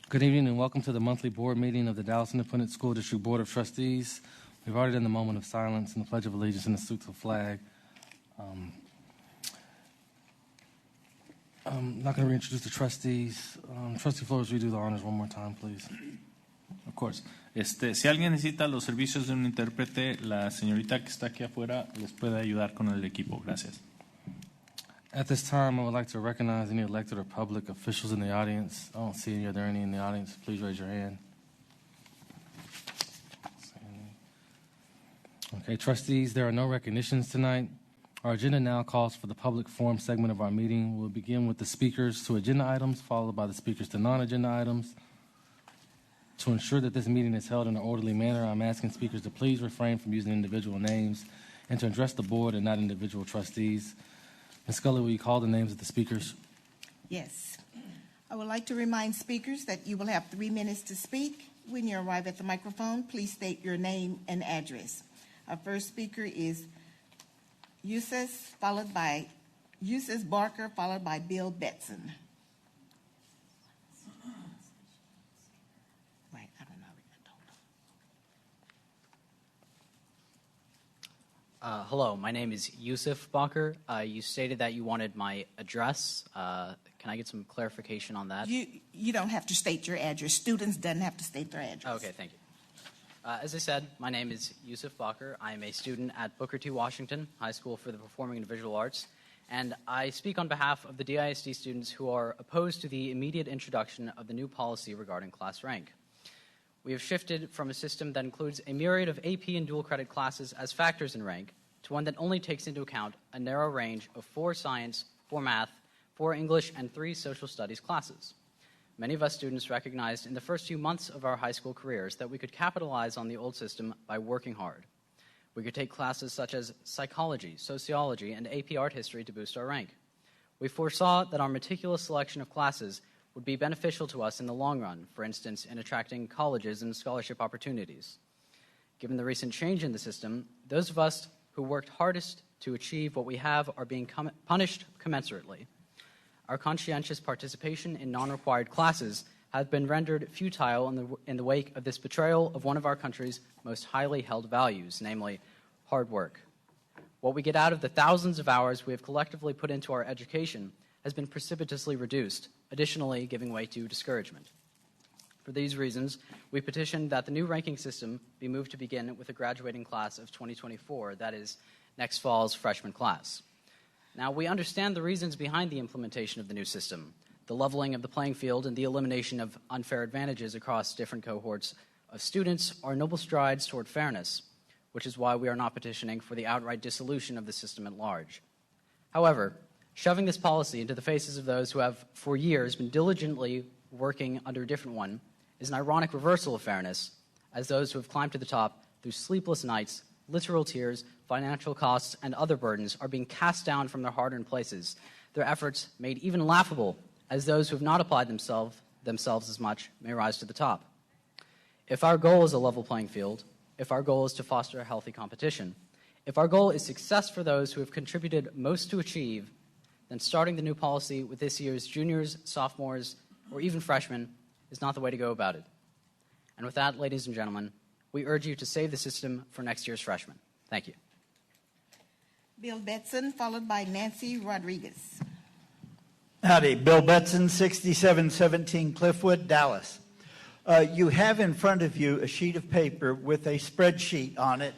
Good evening and welcome to the monthly board meeting of the Dallas Independent School District Board of Trustees. We've already done the moment of silence and the Pledge of Allegiance and the salute to the flag. I'm not going to reintroduce the trustees. Trustee Flores, will you do the honors one more time, please? Of course. Si alguien necesita los servicios de un intérprete, la señorita que está aquí afuera les puede ayudar con el equipo. Gracias. At this time, I would like to recognize any elected or public officials in the audience. I don't see any. Are there any in the audience? Please raise your hand. Okay, trustees, there are no recognitions tonight. Our agenda now calls for the public forum segment of our meeting. We'll begin with the speakers to agenda items, followed by the speakers to non-agenda items. To ensure that this meeting is held in an orderly manner, I'm asking speakers to please refrain from using individual names and to address the board and not individual trustees. Ms. Scully, will you call the names of the speakers? Yes. I would like to remind speakers that you will have 3 minutes to speak. When you arrive at the microphone, please state your name and address. Our first speaker is Yusuf Barker, followed by Bill Betson. Right, I don't know. Hello, my name is Yusuf Bakr. You stated that you wanted my address. Can I get some clarification on that? You don't have to state your address. Students don't have to state their address. Okay, thank you. As I said, my name is Yusuf Bakr. I am a student at Booker T. Washington High School for the Performing and Visual Arts, and I speak on behalf of the DISD students who are opposed to the immediate introduction of the new policy regarding class rank. We have shifted from a system that includes a myriad of AP and dual credit classes as factors in rank to one that only takes into account a narrow range of 4 science, 4 math, 4 English, and 3 social studies classes. Many of us students recognized in the first few months of our high school careers that we could capitalize on the old system by working hard. We could take classes such as psychology, sociology, and AP art history to boost our rank. We foresaw that our meticulous selection of classes would be beneficial to us in the long run, for instance, in attracting colleges and scholarship opportunities. Given the recent change in the system, those of us who worked hardest to achieve what we have are being punished commensurately. Our conscientious participation in non-required classes has been rendered futile in the wake of this betrayal of one of our country's most highly held values, namely hard work. What we get out of the thousands of hours we have collectively put into our education has been precipitously reduced, additionally giving way to discouragement. For these reasons, we petitioned that the new ranking system be moved to begin with a graduating class of 2024, that is, next fall's freshman class. Now, we understand the reasons behind the implementation of the new system, the leveling of the playing field and the elimination of unfair advantages across different cohorts of students are noble strides toward fairness, which is why we are not petitioning for the outright dissolution of the system at large. However, shoving this policy into the faces of those who have for years been diligently working under a different one is an ironic reversal of fairness, as those who have climbed to the top through sleepless nights, literal tears, financial costs, and other burdens are being cast down from their hard-earned places, their efforts made even laughable, as those who have not applied themselves as much may rise to the top. If our goal is a level playing field, if our goal is to foster a healthy competition, if our goal is success for those who have contributed most to achieve, then starting the new policy with this year's juniors, sophomores, or even freshmen is not the way to go about it. And with that, ladies and gentlemen, we urge you to save the system for next year's freshmen. Thank you. Bill Betson, followed by Nancy Rodriguez. Howdy, Bill Betson, 6717 Cliffwood, Dallas. You have in front of you a sheet of paper with a spreadsheet on it,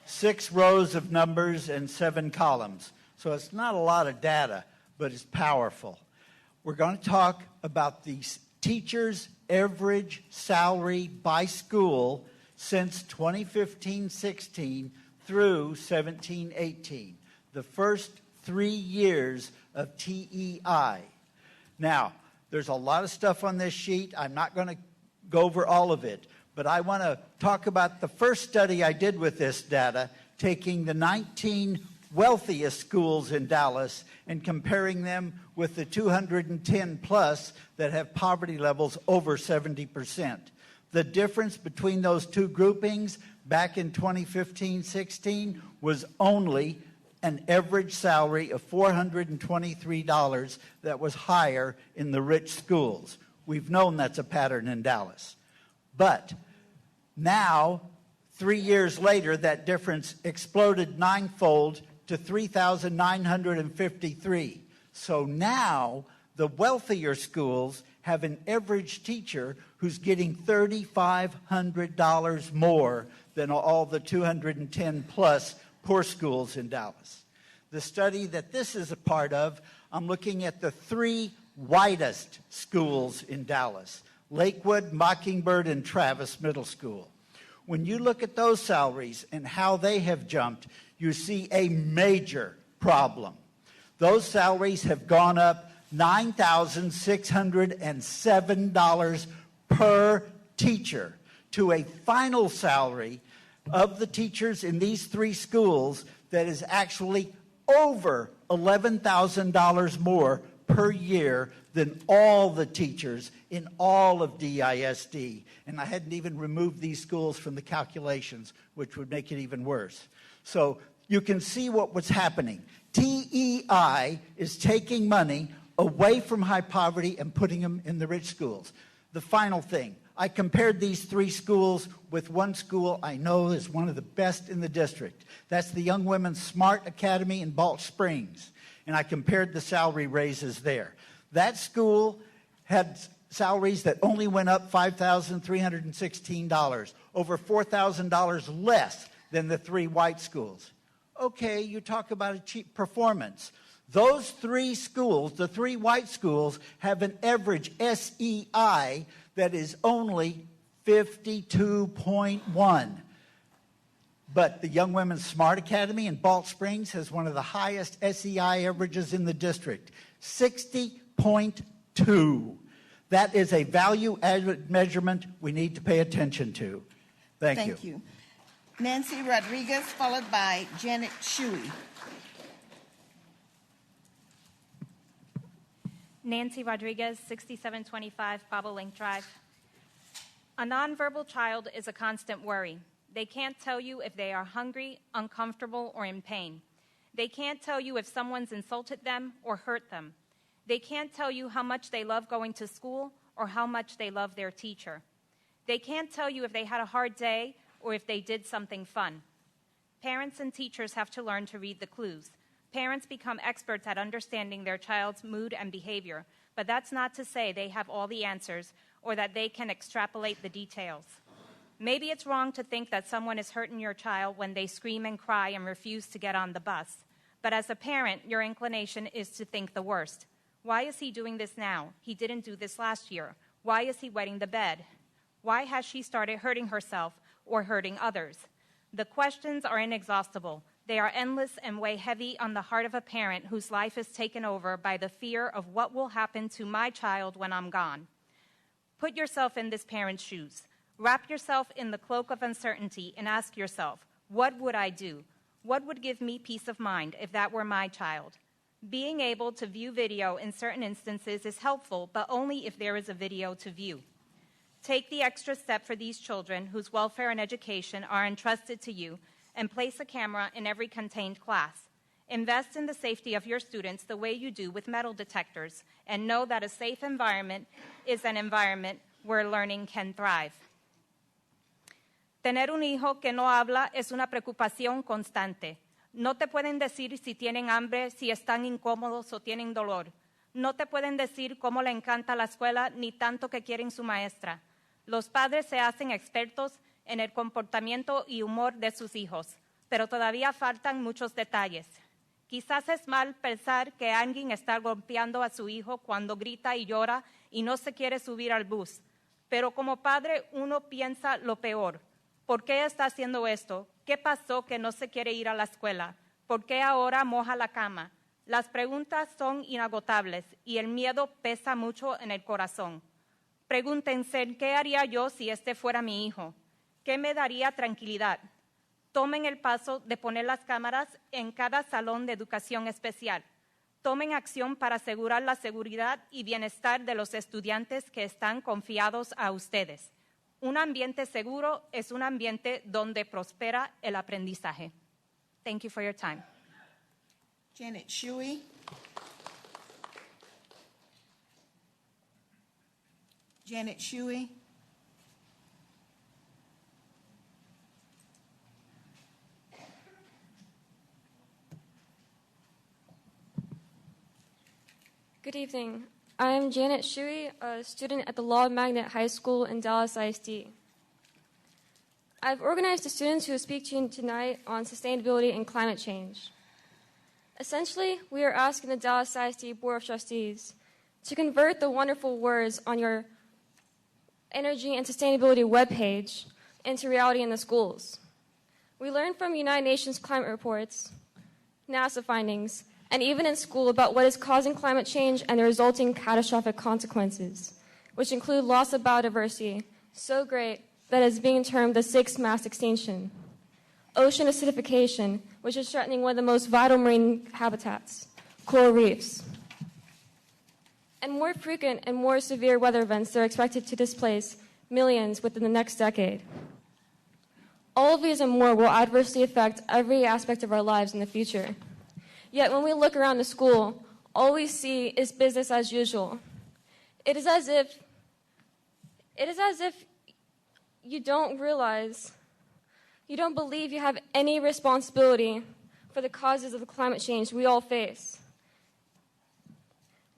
6 rows of numbers and 7 columns. So it's not a lot of data, but it's powerful. We're going to talk about the teachers' average salary by school since 2015-16 through 17-18, the first 3 years of TEI. Now, there's a lot of stuff on this sheet. I'm not going to go over all of it, but I want to talk about the first study I did with this data, taking the 19 wealthiest schools in Dallas and comparing them with the 210 plus that have poverty levels over 70%. The difference between those two groupings back in 2015-16 was only an average salary of $423 that was higher in the rich schools. We've known that's a pattern in Dallas. But now, 3 years later, that difference exploded ninefold to 3,953. So now, the wealthier schools have an average teacher who's getting $3,500 more than all the 210 plus poor schools in Dallas. The study that this is a part of, I'm looking at the 3 whitest schools in Dallas: Lakewood, Mockingbird, and Travis Middle School. When you look at those salaries and how they have jumped, you see a major problem. Those salaries have gone up $9,607 per teacher to a final salary of the teachers in these 3 schools that is actually over $11,000 more per year than all the teachers in all of DISD. And I hadn't even removed these schools from the calculations, which would make it even worse. So you can see what was happening. TEI is taking money away from high poverty and putting them in the rich schools. The final thing, I compared these 3 schools with one school I know is one of the best in the district. That's the Young Women's Smart Academy in Balch Springs. And I compared the salary raises there. That school had salaries that only went up $5,316, over $4,000 less than the 3 white schools. Okay, you talk about a cheap performance. Those 3 schools, the 3 white schools, have an average SEI that is only 52.1. But the Young Women's Smart Academy in Balch Springs has one of the highest SEI averages in the district, 60.2. That is a value-added measurement we need to pay attention to. Thank you. Thank you. Nancy Rodriguez, followed by Janet Shuey. Nancy Rodriguez, 6725 Bobolink Drive. A nonverbal child is a constant worry. They can't tell you if they are hungry, uncomfortable, or in pain. They can't tell you if someone's insulted them or hurt them. They can't tell you how much they love going to school or how much they love their teacher. They can't tell you if they had a hard day or if they did something fun. Parents and teachers have to learn to read the clues. Parents become experts at understanding their child's mood and behavior, but that's not to say they have all the answers or that they can extrapolate the details. Maybe it's wrong to think that someone is hurting your child when they scream and cry and refuse to get on the bus. But as a parent, your inclination is to think the worst. Why is he doing this now? He didn't do this last year. Why is he wetting the bed? Why has she started hurting herself or hurting others? The questions are inexhaustible. They are endless and weigh heavy on the heart of a parent whose life is taken over by the fear of what will happen to my child when I'm gone. Put yourself in this parent's shoes. Wrap yourself in the cloak of uncertainty and ask yourself, what would I do? What would give me peace of mind if that were my child? Being able to view video in certain instances is helpful, but only if there is a video to view. Take the extra step for these children whose welfare and education are entrusted to you and place a camera in every contained class. Invest in the safety of your students the way you do with metal detectors, and know that a safe environment is an environment where learning can thrive. Tener un hijo que no habla es una preocupación constante. No te pueden decir si tienen hambre, si están incómodos o tienen dolor. No te pueden decir cómo le encanta la escuela ni tanto que quieren su maestra. Los padres se hacen expertos en el comportamiento y humor de sus hijos, pero todavía faltan muchos detalles. Quizás es mal pensar que alguien está golpeando a su hijo cuando grita y llora y no se quiere subir al bus, pero como padre uno piensa lo peor. ¿Por qué está haciendo esto? ¿Qué pasó que no se quiere ir a la escuela? ¿Por qué ahora moja la cama? Las preguntas son inagotables y el miedo pesa mucho en el corazón. Pregúntense, ¿qué haría yo si este fuera mi hijo? ¿Qué me daría tranquilidad? Tomen el paso de poner las cámaras en cada salón de educación especial. Tomen acción para asegurar la seguridad y bienestar de los estudiantes que están confiados a ustedes. Un ambiente seguro es un ambiente donde prospera el aprendizaje. Thank you for your time. Janet Shuey. Janet Shuey. Good evening. I am Janet Shuey, a student at the Law Magnet High School in Dallas ISD. I've organized the students who will speak to you tonight on sustainability and climate change. Essentially, we are asking the Dallas ISD Board of Trustees to convert the wonderful words on your energy and sustainability webpage into reality in the schools. We learned from United Nations climate reports, NASA findings, and even in school about what is causing climate change and the resulting catastrophic consequences, which include loss of biodiversity, so great that it is being termed the sixth mass extinction, ocean acidification, which is threatening one of the most vital marine habitats, coral reefs, and more frequent and more severe weather events that are expected to displace millions within the next decade. All of these and more will adversely affect every aspect of our lives in the future. Yet when we look around the school, all we see is business as usual. It is as if you don't realize, you don't believe you have any responsibility for the causes of the climate change we all face.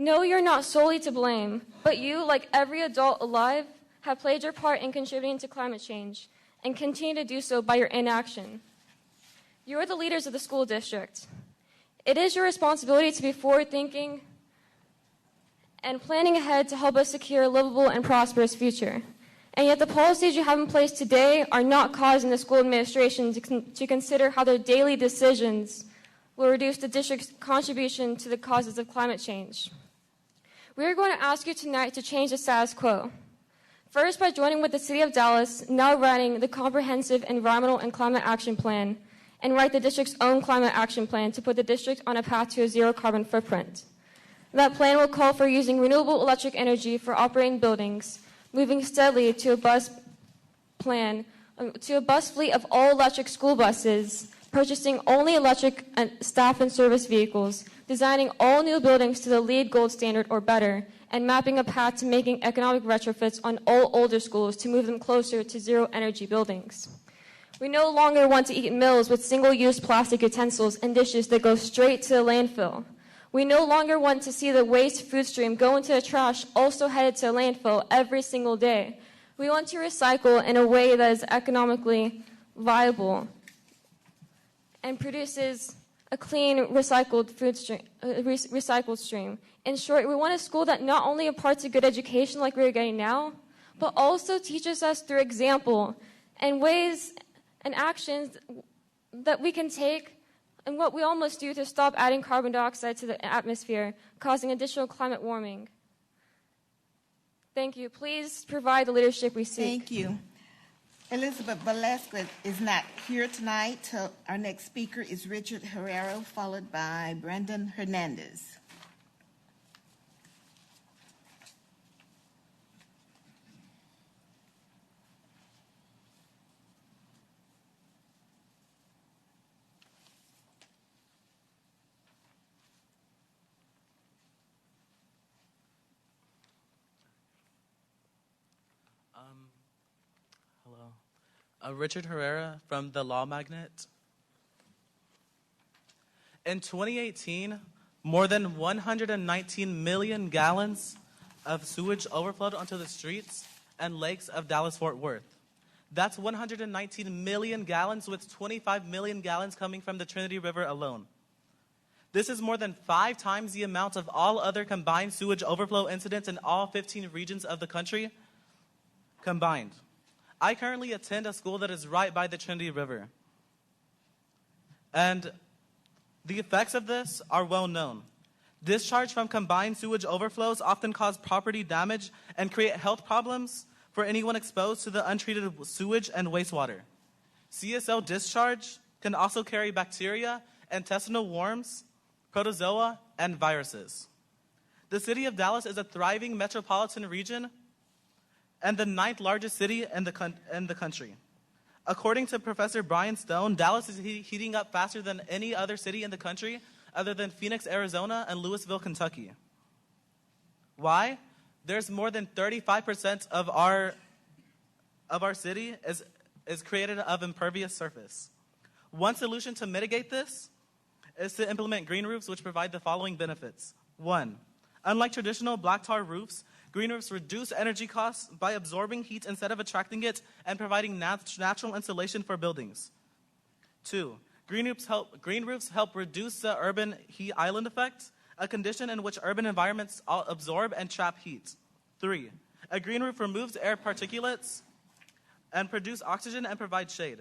No, you're not solely to blame, but you, like every adult alive, have played your part in contributing to climate change and continue to do so by your inaction. You are the leaders of the school district. It is your responsibility to be forward-thinking and planning ahead to help us secure a livable and prosperous future. And yet the policies you have in place today are not causing the school administration to consider how their daily decisions will reduce the district's contribution to the causes of climate change. We are going to ask you tonight to change the status quo. First, by joining with the City of Dallas, now running the Comprehensive Environmental and Climate Action Plan, and write the district's own climate action plan to put the district on a path to a zero carbon footprint. That plan will call for using renewable electric energy for operating buildings, moving steadily to a bus fleet of all electric school buses, purchasing only electric staff and service vehicles, designing all new buildings to the LEED Gold standard or better, and mapping a path to making economic retrofits on all older schools to move them closer to zero energy buildings. We no longer want to eat meals with single-use plastic utensils and dishes that go straight to the landfill. We no longer want to see the waste food stream go into the trash, also headed to a landfill every single day. We want to recycle in a way that is economically viable and produces a clean, recycled food stream, recycled stream. In short, we want a school that not only imparts a good education like we're getting now, but also teaches us through example and ways and actions that we can take and what we all must do to stop adding carbon dioxide to the atmosphere, causing additional climate warming. Thank you. Please provide the leadership we seek. Thank you. Elizabeth Velasquez is not here tonight. Our next speaker is Richard Herrera, followed by Brendan Hernandez. Richard Herrera from the Law Magnet. In 2018, more than 119 million gallons of sewage overflowed onto the streets and lakes of Dallas-Fort Worth. That's 119 million gallons, with 25 million gallons coming from the Trinity River alone. This is more than 5 times the amount of all other combined sewage overflow incidents in all 15 regions of the country combined. I currently attend a school that is right by the Trinity River. And the effects of this are well known. Discharge from combined sewage overflows often cause property damage and create health problems for anyone exposed to the untreated sewage and wastewater. CSO discharge can also carry bacteria, intestinal worms, protozoa, and viruses. The city of Dallas is a thriving metropolitan region and the 9th largest city in the country. According to Professor Brian Stone, Dallas is heating up faster than any other city in the country other than Phoenix, Arizona, and Louisville, Kentucky. Why? there's more than 35% of our city is created of impervious surface. One solution to mitigate this is to implement green roofs, which provide the following benefits. 1, unlike traditional black tar roofs, green roofs reduce energy costs by absorbing heat instead of attracting it and providing natural insulation for buildings. 2, green roofs help reduce the urban heat island effect, a condition in which urban environments absorb and trap heat. 3, a green roof removes air particulates and produce oxygen and provide shade.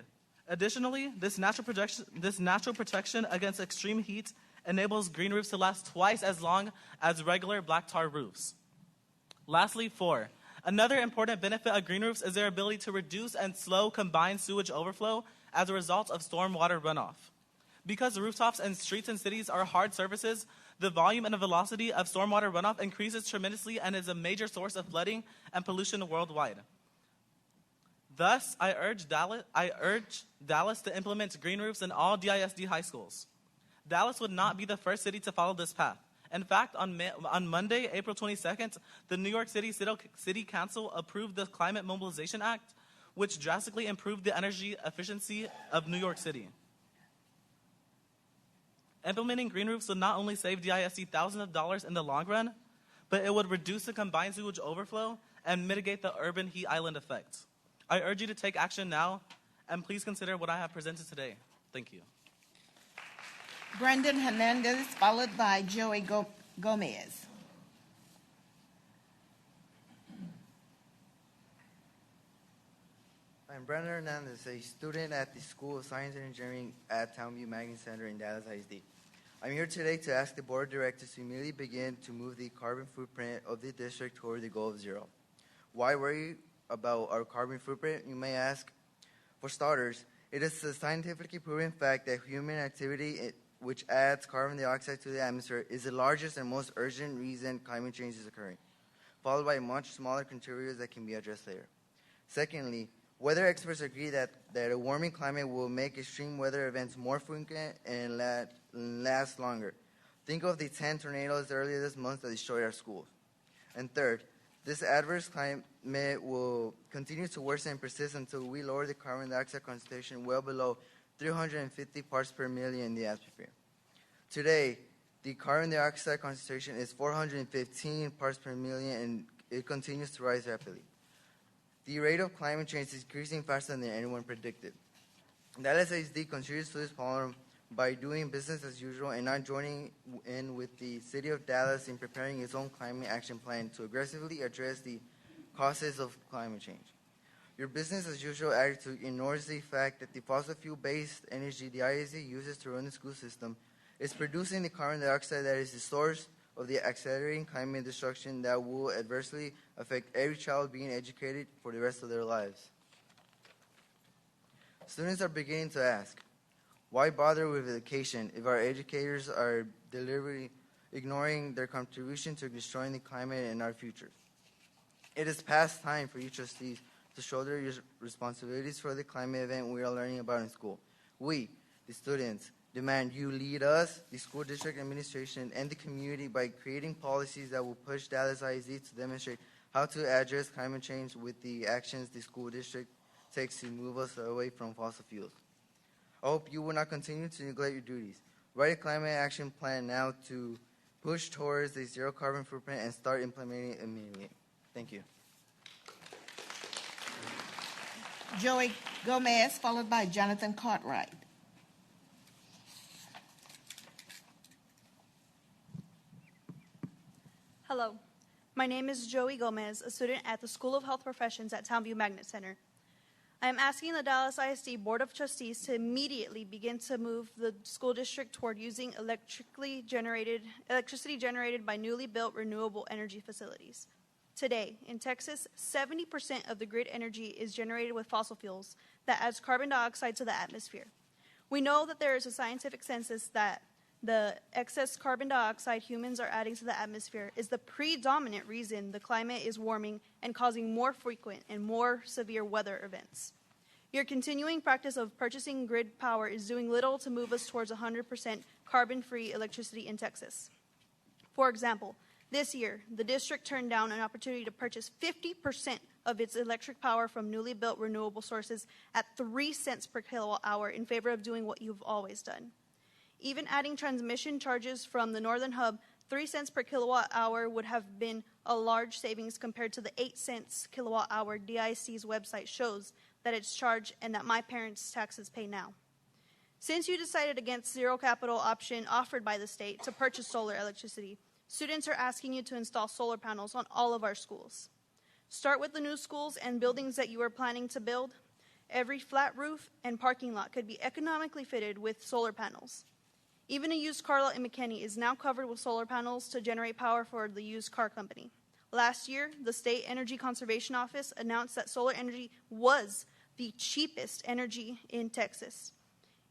Additionally, this natural protection against extreme heat enables green roofs to last twice as long as regular black tar roofs. Lastly, 4, another important benefit of green roofs is their ability to reduce and slow combined sewage overflow as a result of stormwater runoff. Because rooftops and streets in cities are hard surfaces, the volume and the velocity of stormwater runoff increases tremendously and is a major source of flooding and pollution worldwide. Thus, I urge Dallas to implement green roofs in all DISD high schools. Dallas would not be the first city to follow this path. In fact, on Monday, April 22nd, the New York City Council approved the Climate Mobilization Act, which drastically improved the energy efficiency of New York City. Implementing green roofs would not only save DISD thousands of dollars in the long run, but it would reduce the combined sewage overflow and mitigate the urban heat island effect. I urge you to take action now, and please consider what I have presented today. Thank you. Brendan Hernandez, followed by Joey Gomez. I'm Brendan Hernandez, a student at the School of Science and Engineering at Townview Magnet Center in Dallas ISD. I'm here today to ask the Board of Directors to immediately begin to move the carbon footprint of the district toward the goal of zero. Why worry about our carbon footprint, you may ask? For starters, it is a scientifically proven fact that human activity, which adds carbon dioxide to the atmosphere, is the largest and most urgent reason climate change is occurring, followed by much smaller contributors that can be addressed later. Secondly, weather experts agree that a warming climate will make extreme weather events more frequent and last longer. Think of the 10 tornadoes earlier this month that destroyed our schools. And third, this adverse climate will continue to worsen and persist until we lower the carbon dioxide concentration well below 350 parts per million in the atmosphere. Today, the carbon dioxide concentration is 415 parts per million, and it continues to rise rapidly. The rate of climate change is increasing faster than anyone predicted. Dallas ISD contributes to this problem by doing business as usual and not joining in with the City of Dallas in preparing its own climate action plan to aggressively address the causes of climate change. Your business as usual attitude ignores the fact that the fossil fuel-based energy the ISD uses to run the school system is producing the carbon dioxide that is the source of the accelerating climate destruction that will adversely affect every child being educated for the rest of their lives. Students are beginning to ask, why bother with education if our educators are deliberately ignoring their contribution to destroying the climate and our future? It is past time for you trustees to shoulder your responsibilities for the climate event we are learning about in school. We, the students, demand you lead us, the school district administration, and the community by creating policies that will push Dallas ISD to demonstrate how to address climate change with the actions the school district takes to move us away from fossil fuels. I hope you will not continue to neglect your duties. Write a climate action plan now to push towards a zero carbon footprint and start implementing it immediately. Thank you. Joey Gomez, followed by Jonathan Cartwright. Hello, my name is Joey Gomez, a student at the School of Health Professions at Townview Magnet Center. I am asking the Dallas ISD Board of Trustees to immediately begin to move the school district toward using electricity generated by newly built renewable energy facilities. Today, in Texas, 70% of the grid energy is generated with fossil fuels that adds carbon dioxide to the atmosphere. We know that there is a scientific consensus that the excess carbon dioxide humans are adding to the atmosphere is the predominant reason the climate is warming and causing more frequent and more severe weather events. Your continuing practice of purchasing grid power is doing little to move us towards 100% carbon-free electricity in Texas. For example, This year, the district turned down an opportunity to purchase 50% of its electric power from newly built renewable sources at 3 cents per kilowatt hour in favor of doing what you've always done. Even adding transmission charges from the Northern Hub, 3 cents per kilowatt hour would have been a large savings compared to the 8 cents kilowatt hour DISC's website shows that it's charged and that my parents' taxes pay now. Since you decided against zero capital option offered by the state to purchase solar electricity, students are asking you to install solar panels on all of our schools. Start with the new schools and buildings that you are planning to build. Every flat roof and parking lot could be economically fitted with solar panels. Even a used car lot in McKinney is now covered with solar panels to generate power for the used car company. Last year, the State Energy Conservation Office announced that solar energy was the cheapest energy in Texas.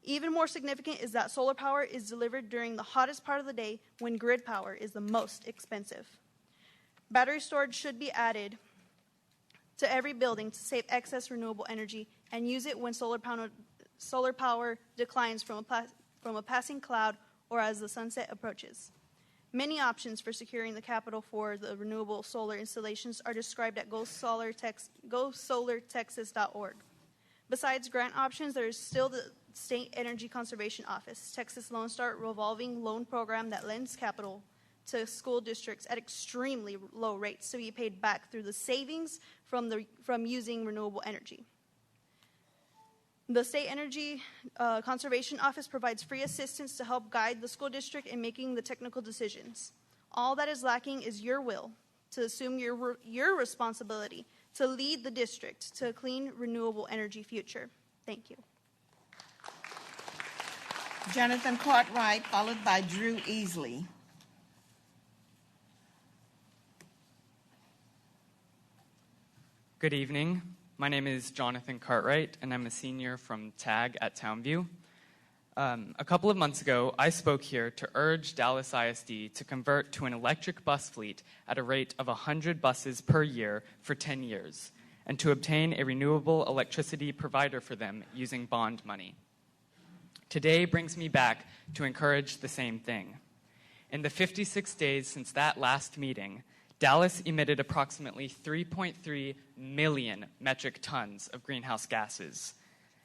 Even more significant is that solar power is delivered during the hottest part of the day when grid power is the most expensive. Battery storage should be added to every building to save excess renewable energy and use it when solar power declines from a passing cloud or as the sunset approaches. Many options for securing the capital for the renewable solar installations are described at gosolartexas.org. Besides grant options, there is still the State Energy Conservation Office, Texas Lone Star revolving loan program that lends capital to school districts at extremely low rates to be paid back through the savings from using renewable energy. The State Energy Conservation Office provides free assistance to help guide the school district in making the technical decisions. All that is lacking is your will to assume your responsibility to lead the district to a clean, renewable energy future. Thank you. Jonathan Cartwright, followed by Drew Easley. Good evening. My name is Jonathan Cartwright, and I'm a senior from TAG at Townview. A couple of months ago, I spoke here to urge Dallas ISD to convert to an electric bus fleet at a rate of 100 buses per year for 10 years, and to obtain a renewable electricity provider for them using bond money. Today brings me back to encourage the same thing. In the 56 days since that last meeting, Dallas emitted approximately 3.3 million metric tons of greenhouse gases,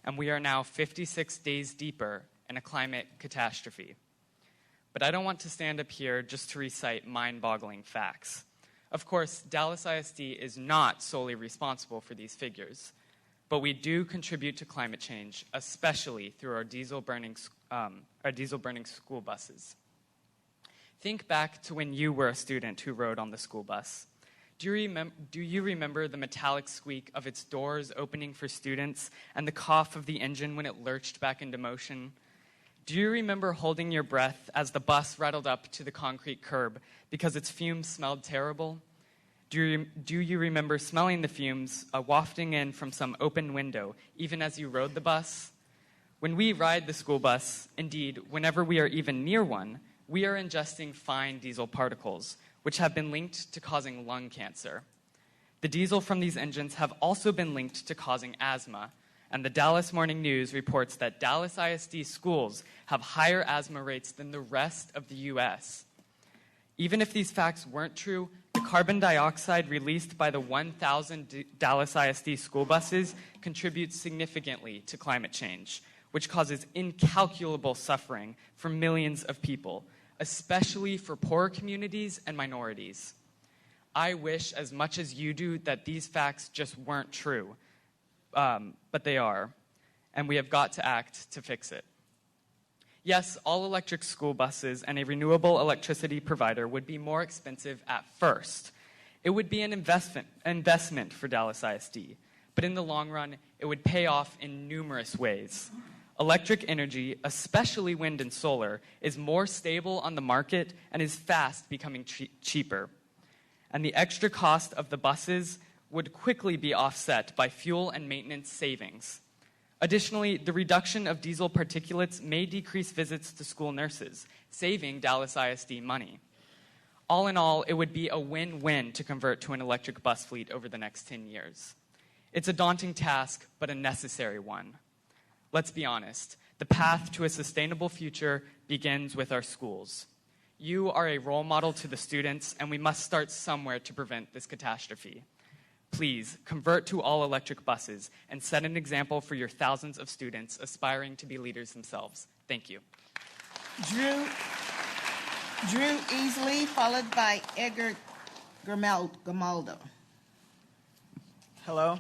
and we are now 56 days deeper in a climate catastrophe. But I don't want to stand up here just to recite mind-boggling facts. Of course, Dallas ISD is not solely responsible for these figures, but we do contribute to climate change, especially through our diesel-burning school buses. Think back to when you were a student who rode on the school bus. Do you remember the metallic squeak of its doors opening for students and the cough of the engine when it lurched back into motion? Do you remember holding your breath as the bus rattled up to the concrete curb because its fumes smelled terrible? Do you remember smelling the fumes wafting in from some open window, even as you rode the bus? When we ride the school bus, indeed, whenever we are even near one, we are ingesting fine diesel particles, which have been linked to causing lung cancer. The diesel from these engines have also been linked to causing asthma, and the Dallas Morning News reports that Dallas ISD schools have higher asthma rates than the rest of the U.S. Even if these facts weren't true, the carbon dioxide released by the 1,000 Dallas ISD school buses contributes significantly to climate change, which causes incalculable suffering for millions of people, especially for poorer communities and minorities. I wish as much as you do that these facts just weren't true, but they are, and we have got to act to fix it. Yes, all electric school buses and a renewable electricity provider would be more expensive at first. It would be an investment for Dallas ISD, but in the long run, it would pay off in numerous ways. Electric energy, especially wind and solar, is more stable on the market and is fast becoming cheaper. And the extra cost of the buses would quickly be offset by fuel and maintenance savings. Additionally, the reduction of diesel particulates may decrease visits to school nurses, saving Dallas ISD money. All in all, it would be a win-win to convert to an electric bus fleet over the next 10 years. It's a daunting task, but a necessary one. Let's be honest, the path to a sustainable future begins with our schools. You are a role model to the students, and we must start somewhere to prevent this catastrophe. Please convert to all electric buses and set an example for your thousands of students aspiring to be leaders themselves. Thank you. Drew Easley, followed by Edgar Grimaldo. Hello,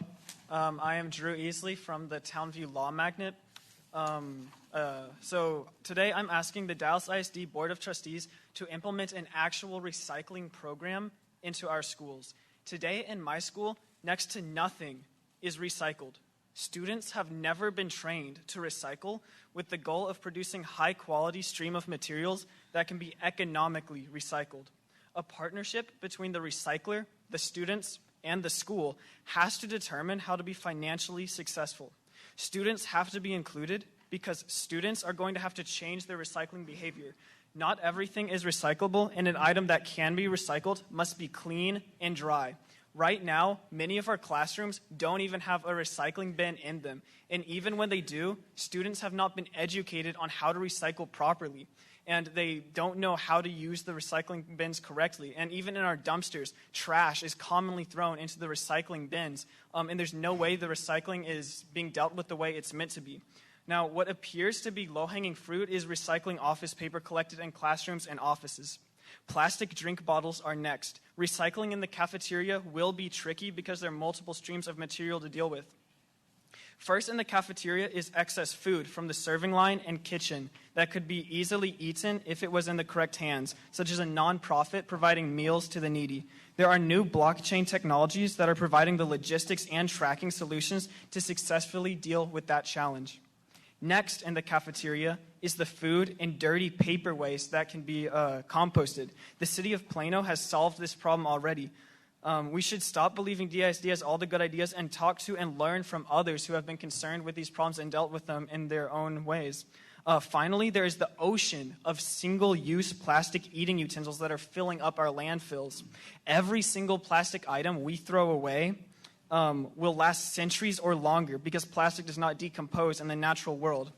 I am Drew Easley from the Townview Law Magnet. So today I'm asking the Dallas ISD Board of Trustees to implement an actual recycling program into our schools. Today in my school, next to nothing is recycled. Students have never been trained to recycle with the goal of producing high-quality stream of materials that can be economically recycled. A partnership between the recycler, the students, and the school has to determine how to be financially successful. Students have to be included because students are going to have to change their recycling behavior. Not everything is recyclable, and an item that can be recycled must be clean and dry. Right now, many of our classrooms don't even have a recycling bin in them. And even when they do, students have not been educated on how to recycle properly. And they don't know how to use the recycling bins correctly. And even in our dumpsters, trash is commonly thrown into the recycling bins. And there's no way the recycling is being dealt with the way it's meant to be. Now, what appears to be low-hanging fruit is recycling office paper collected in classrooms and offices. Plastic drink bottles are next. Recycling in the cafeteria will be tricky because there are multiple streams of material to deal with. First in the cafeteria is excess food from the serving line and kitchen that could be easily eaten if it was in the correct hands, such as a nonprofit providing meals to the needy. There are new blockchain technologies that are providing the logistics and tracking solutions to successfully deal with that challenge. Next in the cafeteria is the food and dirty paper waste that can be composted. The city of Plano has solved this problem already. We should stop believing DISD has all the good ideas and talk to and learn from others who have been concerned with these problems and dealt with them in their own ways. Finally, there is the ocean of single-use plastic eating utensils that are filling up our landfills. Every single plastic item we throw away will last centuries or longer because plastic does not decompose in the natural world.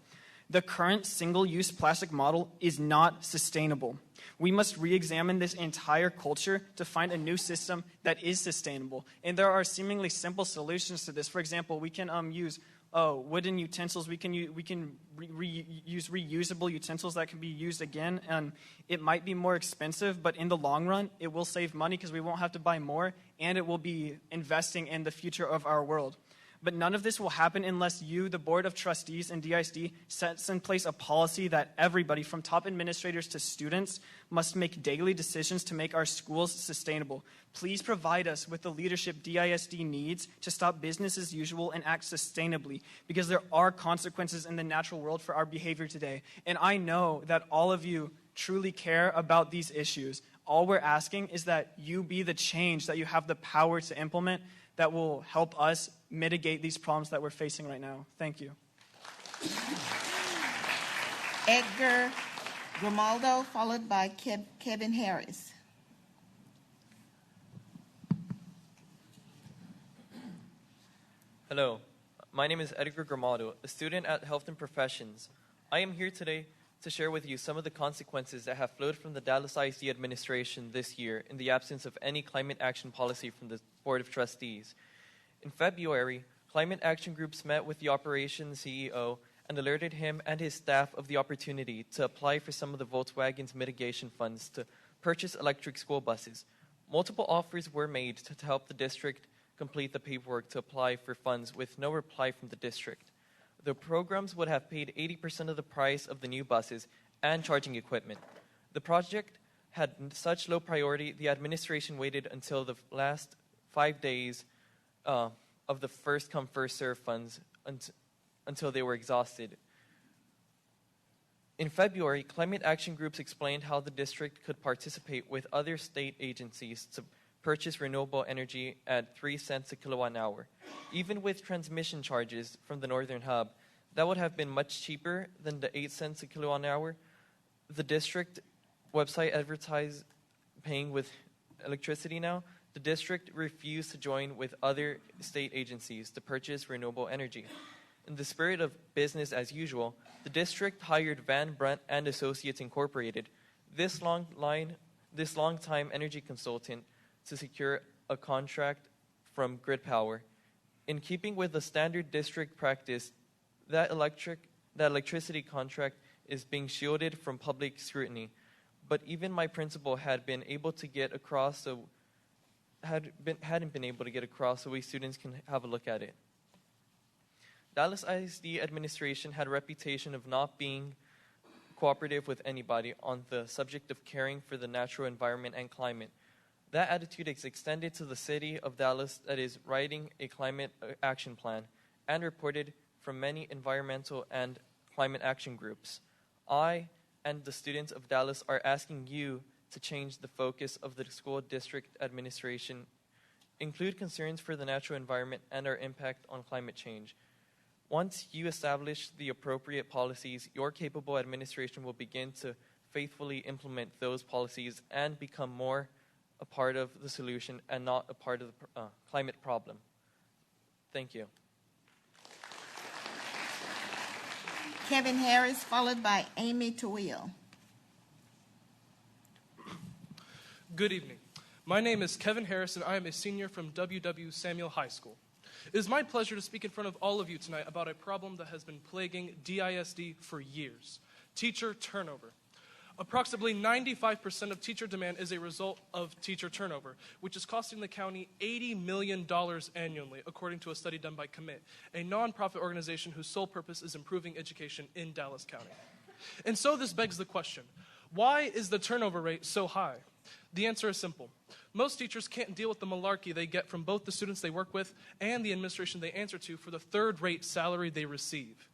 The current single-use plastic model is not sustainable. We must re-examine this entire culture to find a new system that is sustainable. And there are seemingly simple solutions to this. For example, we can use wooden utensils. We can use reusable utensils that can be used again. And it might be more expensive, but in the long run, it will save money because we won't have to buy more, and it will be investing in the future of our world. But none of this will happen unless you, the Board of Trustees and DISD, sets in place a policy that everybody, from top administrators to students, must make daily decisions to make our schools sustainable. Please provide us with the leadership DISD needs to stop business as usual and act sustainably, because there are consequences in the natural world for our behavior today. And I know that all of you truly care about these issues. All we're asking is that you be the change that you have the power to implement that will help us mitigate these problems that we're facing right now. Thank you. Edgar Grimaldo, followed by Kevin Harris. Hello, my name is Edgar Grimaldo, a student at Health and Professions. I am here today to share with you some of the consequences that have flowed from the Dallas ISD administration this year in the absence of any climate action policy from the Board of Trustees. In February, climate action groups met with the operations CEO and alerted him and his staff of the opportunity to apply for some of the Volkswagen's mitigation funds to purchase electric school buses. Multiple offers were made to help the district complete the paperwork to apply for funds with no reply from the district. The programs would have paid 80% of the price of the new buses and charging equipment. The project had such low priority, the administration waited until the last 5 days of the first-come, first-served funds until they were exhausted. In February, climate action groups explained how the district could participate with other state agencies to purchase renewable energy at 3 cents a kilowatt hour. Even with transmission charges from the Northern Hub, that would have been much cheaper than the 8 cents a kilowatt hour. The district website advertised paying with electricity now. The district refused to join with other state agencies to purchase renewable energy. In the spirit of business as usual, the district hired Van Brunt and Associates Incorporated. this long-time energy consultant to secure a contract from Grid Power. In keeping with the standard district practice, that electricity contract is being shielded from public scrutiny. But even my principal hadn't been able to get across, so we students can have a look at it. Dallas ISD administration had a reputation of not being cooperative with anybody on the subject of caring for the natural environment and climate. That attitude is extended to the city of Dallas that is writing a climate action plan and reported from many environmental and climate action groups. I and the students of Dallas are asking you to change the focus of the school district administration, include concerns for the natural environment and our impact on climate change. Once you establish the appropriate policies, your capable administration will begin to faithfully implement those policies and become more a part of the solution and not a part of the climate problem. Thank you. Kevin Harris, followed by Amy Tawil. Good evening. My name is Kevin Harris, and I am a senior from W.W. Samuel High School. It is my pleasure to speak in front of all of you tonight about a problem that has been plaguing DISD for years: teacher turnover. Approximately 95% of teacher demand is a result of teacher turnover, which is costing the county $80 million annually, according to a study done by Commit, a nonprofit organization whose sole purpose is improving education in Dallas County. And so this begs the question, why is the turnover rate so high? The answer is simple. Most teachers can't deal with the malarkey they get from both the students they work with and the administration they answer to for the third-rate salary they receive.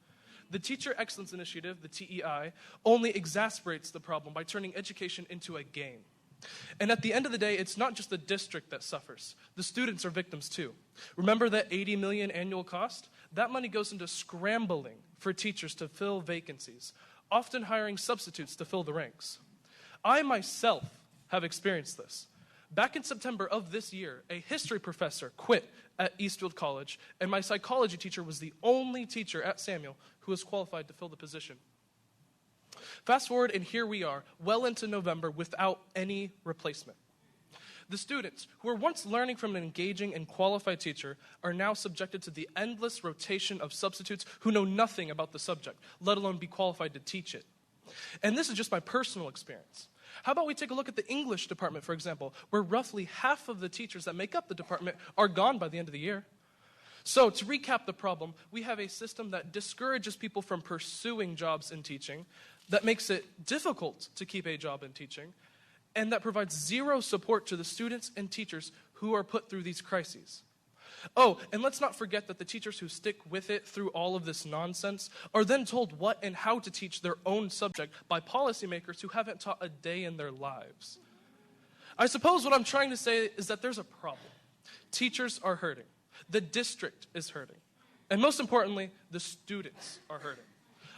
The Teacher Excellence Initiative, the TEI, only exacerbates the problem by turning education into a game. And at the end of the day, it's not just the district that suffers. The students are victims too. Remember that $80 million annual cost? That money goes into scrambling for teachers to fill vacancies, often hiring substitutes to fill the ranks. I myself have experienced this. Back in September of this year, a history professor quit at Eastfield College, and my psychology teacher was the only teacher at Samuel who was qualified to fill the position. Fast forward, and here we are, well into November, without any replacement. The students, who were once learning from an engaging and qualified teacher, are now subjected to the endless rotation of substitutes who know nothing about the subject, let alone be qualified to teach it. And this is just my personal experience. How about we take a look at the English department, for example, where roughly half of the teachers that make up the department are gone by the end of the year. So to recap the problem, we have a system that discourages people from pursuing jobs in teaching, that makes it difficult to keep a job in teaching, and that provides zero support to the students and teachers who are put through these crises. Oh, and let's not forget that the teachers who stick with it through all of this nonsense are then told what and how to teach their own subject by policymakers who haven't taught a day in their lives. I suppose what I'm trying to say is that there's a problem. Teachers are hurting. The district is hurting. And most importantly, the students are hurting.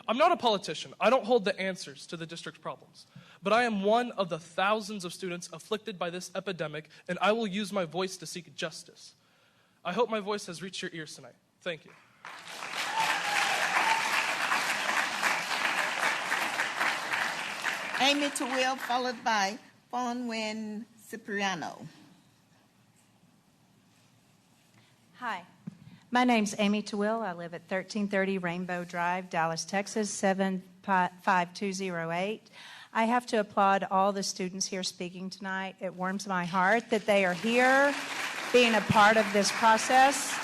I'm not a politician. I don't hold the answers to the district's problems. But I am one of the thousands of students afflicted by this epidemic, and I will use my voice to seek justice. I hope my voice has reached your ears tonight. Thank you. Amy Tawil, followed by Fonwen Cipriano. Hi, my name's Amy Tawil. I live at 1330 Rainbow Drive, Dallas, Texas, 75208. I have to applaud all the students here speaking tonight. It warms my heart that they are here, being a part of this process.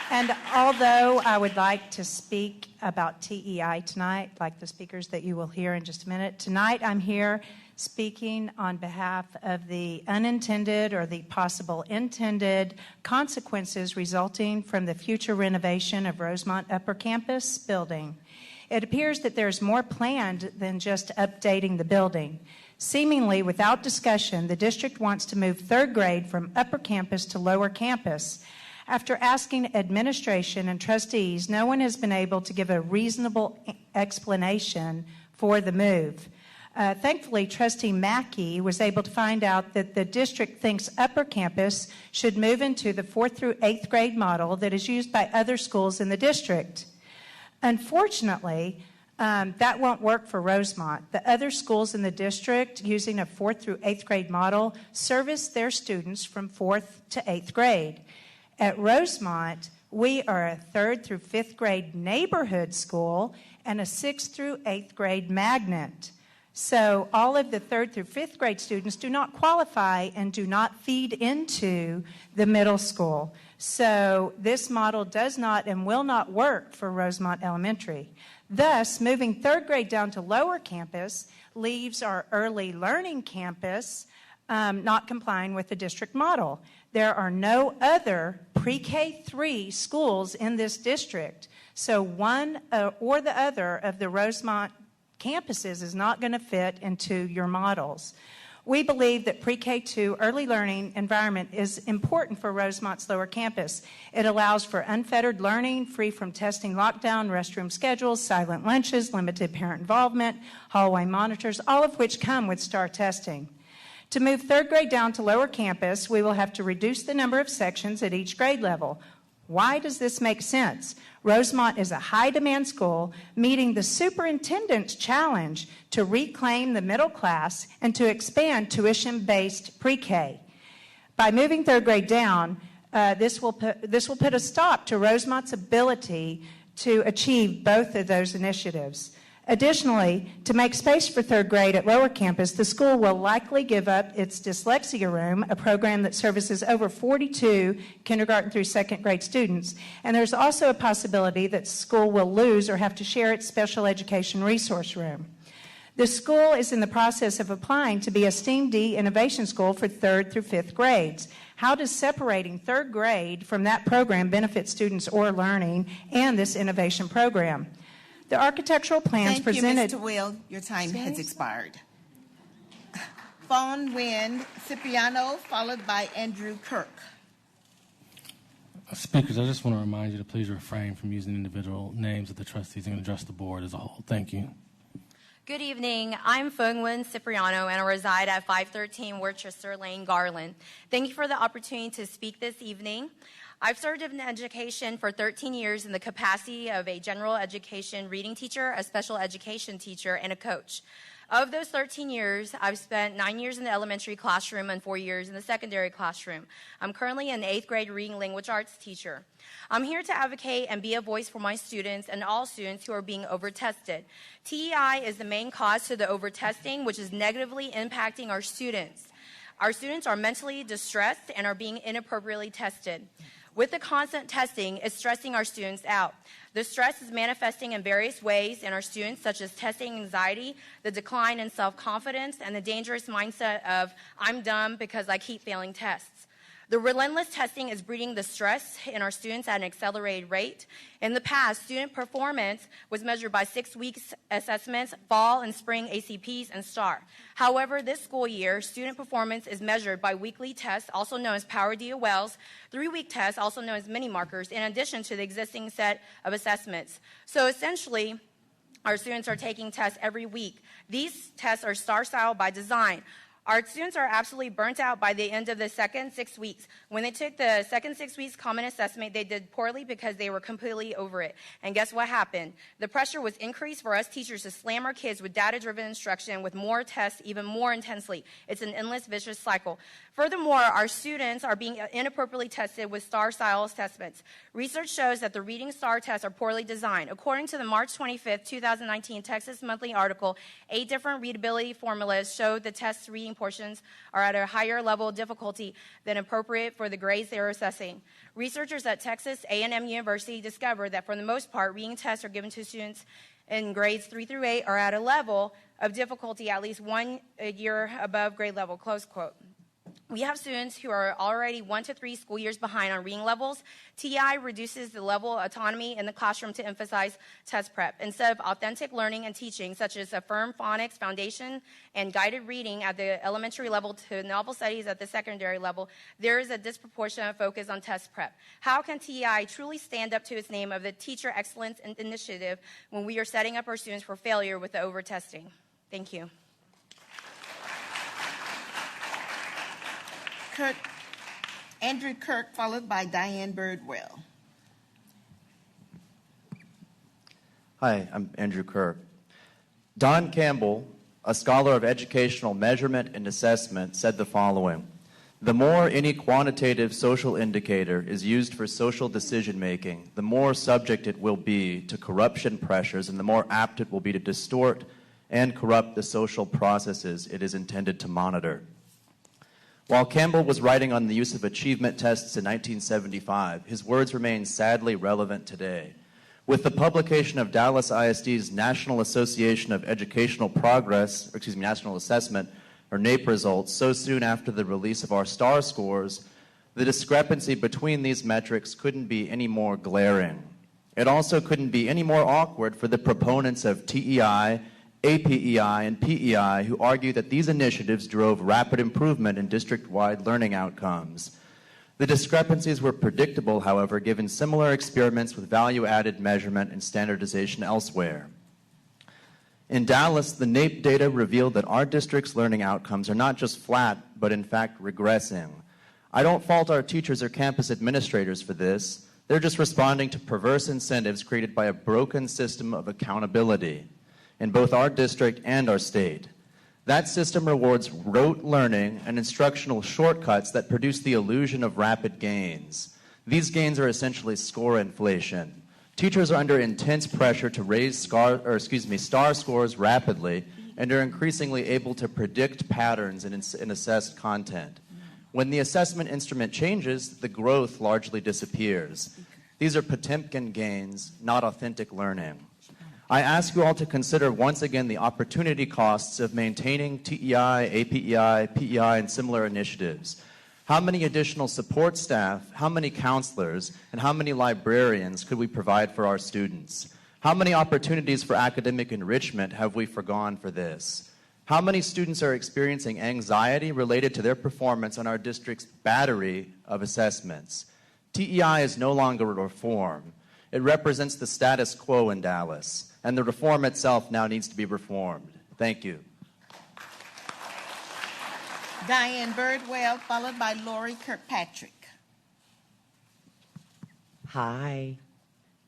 And although I would like to speak about TEI tonight, like the speakers that you will hear in just a minute, tonight I'm here speaking on behalf of the unintended or the possible intended consequences resulting from the future renovation of Rosemont Upper Campus building. It appears that there's more planned than just updating the building. Seemingly without discussion, the district wants to move third grade from upper campus to lower campus. After asking administration and trustees, no one has been able to give a reasonable explanation for the move. Thankfully, Trustee Mackey was able to find out that the district thinks upper campus should move into the 4th through 8th grade model that is used by other schools in the district. Unfortunately, That won't work for Rosemont. The other schools in the district, using a 4th through 8th grade model, service their students from 4th to 8th grade. At Rosemont, we are a 3rd through 5th grade neighborhood school and a 6th through 8th grade magnet. So all of the 3rd through 5th grade students do not qualify and do not feed into the middle school. So this model does not and will not work for Rosemont Elementary. Thus, moving 3rd grade down to lower campus leaves our early learning campus not complying with the district model. There are no other pre-K-3 schools in this district, so one or the other of the Rosemont campuses is not going to fit into your models. We believe that pre-K-2 early learning environment is important for Rosemont's lower campus. It allows for unfettered learning, free from testing lockdown, restroom schedules, silent lunches, limited parent involvement, hallway monitors, all of which come with STAR testing. To move 3rd grade down to lower campus, we will have to reduce the number of sections at each grade level. Why does this make sense? Rosemont is a high-demand school meeting the superintendent's challenge to reclaim the middle class and to expand tuition-based pre-K. By moving 3rd grade down, this will put a stop to Rosemont's ability to achieve both of those initiatives. Additionally, to make space for 3rd grade at lower campus, the school will likely give up its dyslexia room, a program that services over 42 kindergarten through 2nd grade students. And there's also a possibility that school will lose or have to share its special education resource room. The school is in the process of applying to be a STEAM D innovation school for 3rd through 5th grades. How does separating 3rd grade from that program benefit students or learning and this innovation program? The architectural plans presented... Thank you, Mr. Will. Your time has expired. Fawn Wynn Cipriano, followed by Andrew Kirk. Speakers, I just want to remind you to please refrain from using individual names of the trustees and address the board as a whole. Thank you. Good evening. I'm Fungwin Cipriano, and I reside at 513 Worcester Lane, Garland. Thank you for the opportunity to speak this evening. I've served in education for 13 years in the capacity of a general education reading teacher, a special education teacher, and a coach. Of those 13 years, I've spent 9 years in the elementary classroom and 4 years in the secondary classroom. I'm currently an 8th grade reading language arts teacher. I'm here to advocate and be a voice for my students and all students who are being over-tested. TEI is the main cause to the over-testing, which is negatively impacting our students. Our students are mentally distressed and are being inappropriately tested. With the constant testing, it's stressing our students out. The stress is manifesting in various ways in our students, such as testing anxiety, the decline in self-confidence, and the dangerous mindset of, I'm dumb because I keep failing tests. The relentless testing is breeding the stress in our students at an accelerated rate. In the past, student performance was measured by 6 weeks assessments, fall and spring ACPs, and STAR. However, this school year, student performance is measured by weekly tests, also known as Power DOLs, 3-week tests, also known as mini markers, in addition to the existing set of assessments. So essentially, our students are taking tests every week. These tests are STAR style by design. Our students are absolutely burnt out by the end of the second 6 weeks. When they took the second 6 weeks common assessment, they did poorly because they were completely over it. And guess what happened? The pressure was increased for us teachers to slam our kids with data-driven instruction with more tests even more intensely. It's an endless, vicious cycle. Furthermore, our students are being inappropriately tested with STAR-style assessments. Research shows that the reading STAR tests are poorly designed. According to the March 25, 2019 Texas Monthly article, 8 different readability formulas showed the test's reading portions are at a higher level of difficulty than appropriate for the grades they are assessing. Researchers at Texas A&M University discovered that for the most part, reading tests are given to students in grades 3 through 8 are at a level of difficulty at least 1 year above grade level, close quote. We have students who are already 1 to 3 school years behind on reading levels. TEI reduces the level of autonomy in the classroom to emphasize test prep. Instead of authentic learning and teaching, such as affirmed phonics, foundation, and guided reading at the elementary level to novel studies at the secondary level, there is a disproportionate focus on test prep. How can TEI truly stand up to its name of the Teacher Excellence Initiative when we are setting up our students for failure with the over-testing? Thank you. Andrew Kirk, followed by Diane Birdwell. Hi, I'm Andrew Kerr. Don Campbell, a scholar of educational measurement and assessment, said the following: the more any quantitative social indicator is used for social decision-making, the more subject it will be to corruption pressures and the more apt it will be to distort and corrupt the social processes it is intended to monitor. While Campbell was writing on the use of achievement tests in 1975, his words remain sadly relevant today. With the publication of Dallas ISD's National Association of Educational Progress, National Assessment, or NAEP results, so soon after the release of our STAR scores, the discrepancy between these metrics couldn't be any more glaring. It also couldn't be any more awkward for the proponents of TEI, APEI, and PEI who argue that these initiatives drove rapid improvement in district-wide learning outcomes. The discrepancies were predictable, however, given similar experiments with value-added measurement and standardization elsewhere. In Dallas, the NAEP data revealed that our district's learning outcomes are not just flat, but in fact regressing. I don't fault our teachers or campus administrators for this. They're just responding to perverse incentives created by a broken system of accountability in both our district and our state. That system rewards rote learning and instructional shortcuts that produce the illusion of rapid gains. These gains are essentially score inflation. Teachers are under intense pressure to raise STAR scores rapidly and are increasingly able to predict patterns in assessed content. When the assessment instrument changes, the growth largely disappears. These are Potemkin gains, not authentic learning. I ask you all to consider once again the opportunity costs of maintaining TEI, APEI, PEI, and similar initiatives. How many additional support staff, how many counselors, and how many librarians could we provide for our students? How many opportunities for academic enrichment have we forgone for this? How many students are experiencing anxiety related to their performance on our district's battery of assessments? TEI is no longer a reform. It represents the status quo in Dallas, and the reform itself now needs to be reformed. Thank you. Diane Birdwell, followed by Lori Kirkpatrick. Hi.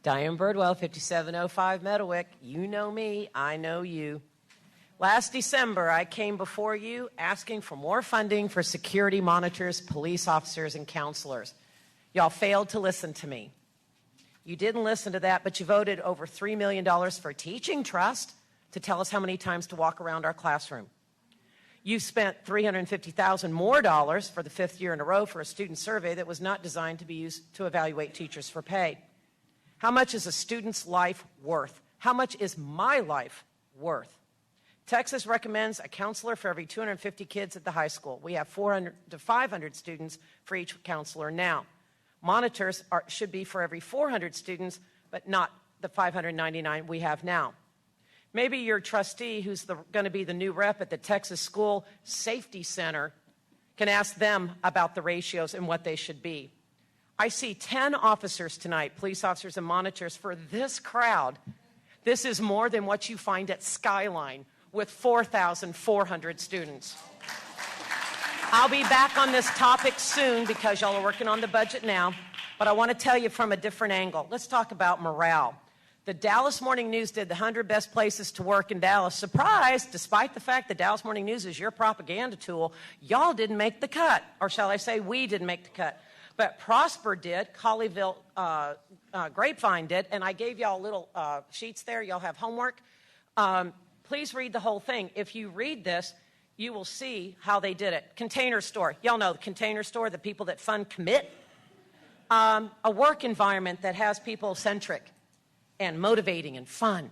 Diane Birdwell, 5705 Meadowwick. You know me, I know you. Last December, I came before you asking for more funding for security monitors, police officers, and counselors. Y'all failed to listen to me. You didn't listen to that, but you voted over $3 million for Teaching Trust to tell us how many times to walk around our classroom. You spent $350,000 more for the 5th year in a row for a student survey that was not designed to be used to evaluate teachers for pay. How much is a student's life worth? How much is my life worth? Texas recommends a counselor for every 250 kids at the high school. We have 400 to 500 students for each counselor now. Monitors should be for every 400 students, but not the 599 we have now. Maybe your trustee, who's going to be the new rep at the Texas School Safety Center, can ask them about the ratios and what they should be. I see 10 officers tonight, police officers and monitors, for this crowd. This is more than what you find at Skyline with 4,400 students. I'll be back on this topic soon because y'all are working on the budget now, but I want to tell you from a different angle. Let's talk about morale. The Dallas Morning News did the 100 best places to work in Dallas. Surprise, despite the fact that Dallas Morning News is your propaganda tool, y'all didn't make the cut, or shall I say we didn't make the cut. But Prosper did, Colleyville Grapevine did, and I gave y'all little sheets there. Y'all have homework. Please read the whole thing. If you read this, you will see how they did it. Container Store. Y'all know the Container Store, the people that fund commit. A work environment that has people centric and motivating and fun.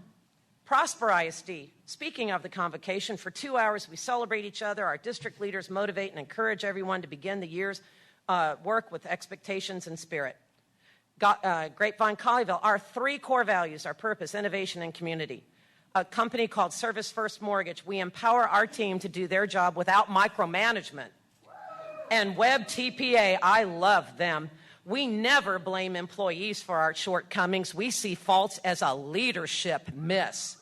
Prosper ISD. Speaking of the convocation, for 2 hours we celebrate each other. Our district leaders motivate and encourage everyone to begin the year's work with expectations and spirit. Grapevine Colleyville. Our 3 core values are purpose, innovation, and community. A company called Service First Mortgage. We empower our team to do their job without micromanagement. And Web TPA, I love them. We never blame employees for our shortcomings. We see faults as a leadership miss.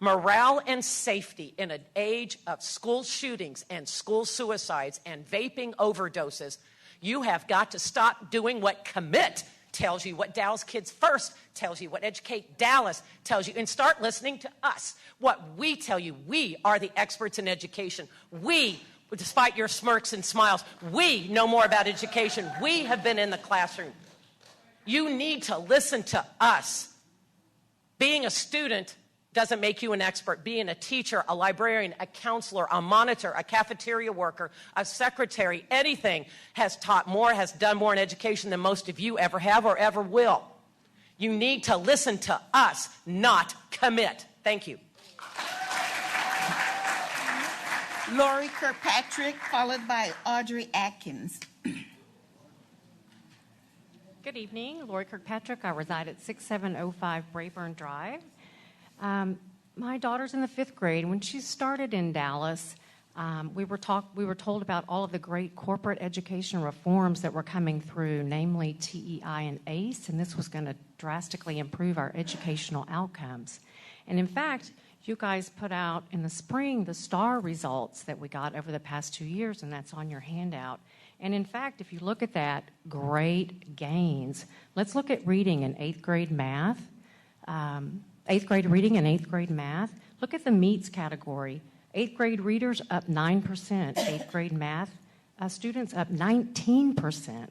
Morale and safety in an age of school shootings and school suicides and vaping overdoses. You have got to stop doing what commit tells you, what Dallas Kids First tells you, what Educate Dallas tells you, and start listening to us. What we tell you, we are the experts in education. We, despite your smirks and smiles, we know more about education. We have been in the classroom. You need to listen to us. Being a student doesn't make you an expert. Being a teacher, a librarian, a counselor, a monitor, a cafeteria worker, a secretary, anything has taught more, has done more in education than most of you ever have or ever will. You need to listen to us, not commit. Thank you. Lori Kirkpatrick, followed by Audrey Atkins. Good evening, Lori Kirkpatrick. I reside at 6705 Brayburn Drive. My daughter's in the 5th grade. When she started in Dallas, we were told about all of the great corporate education reforms that were coming through, namely TEI and ACE, and this was going to drastically improve our educational outcomes. And in fact, you guys put out in the spring the STAR results that we got over the past 2 years, and that's on your handout. And in fact, if you look at that, great gains. Let's look at reading in 8th grade math. 8th grade reading and 8th grade math. Look at the meets category. 8th grade readers up 9%. 8th grade math students up 19%.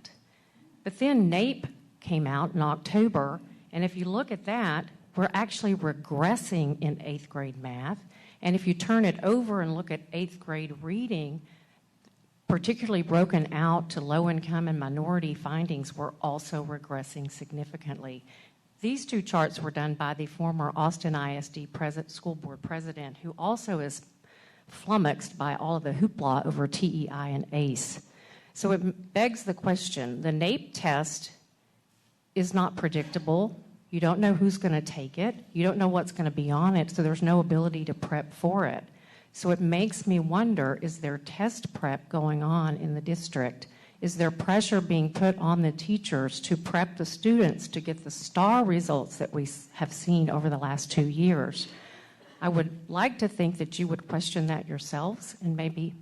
But then NAEP came out in October, and if you look at that, we're actually regressing in 8th grade math. And if you turn it over and look at 8th grade reading, particularly broken out to low-income and minority findings, were also regressing significantly. These two charts were done by the former Austin ISD school board president, who also is flummoxed by all of the hoopla over TEI and ACE. So it begs the question, the NAEP test is not predictable. You don't know who's going to take it. You don't know what's going to be on it, so there's no ability to prep for it. So it makes me wonder, is there test prep going on in the district? Is there pressure being put on the teachers to prep the students to get the STAR results that we have seen over the last 2 years? I would like to think that you would question that yourselves and maybe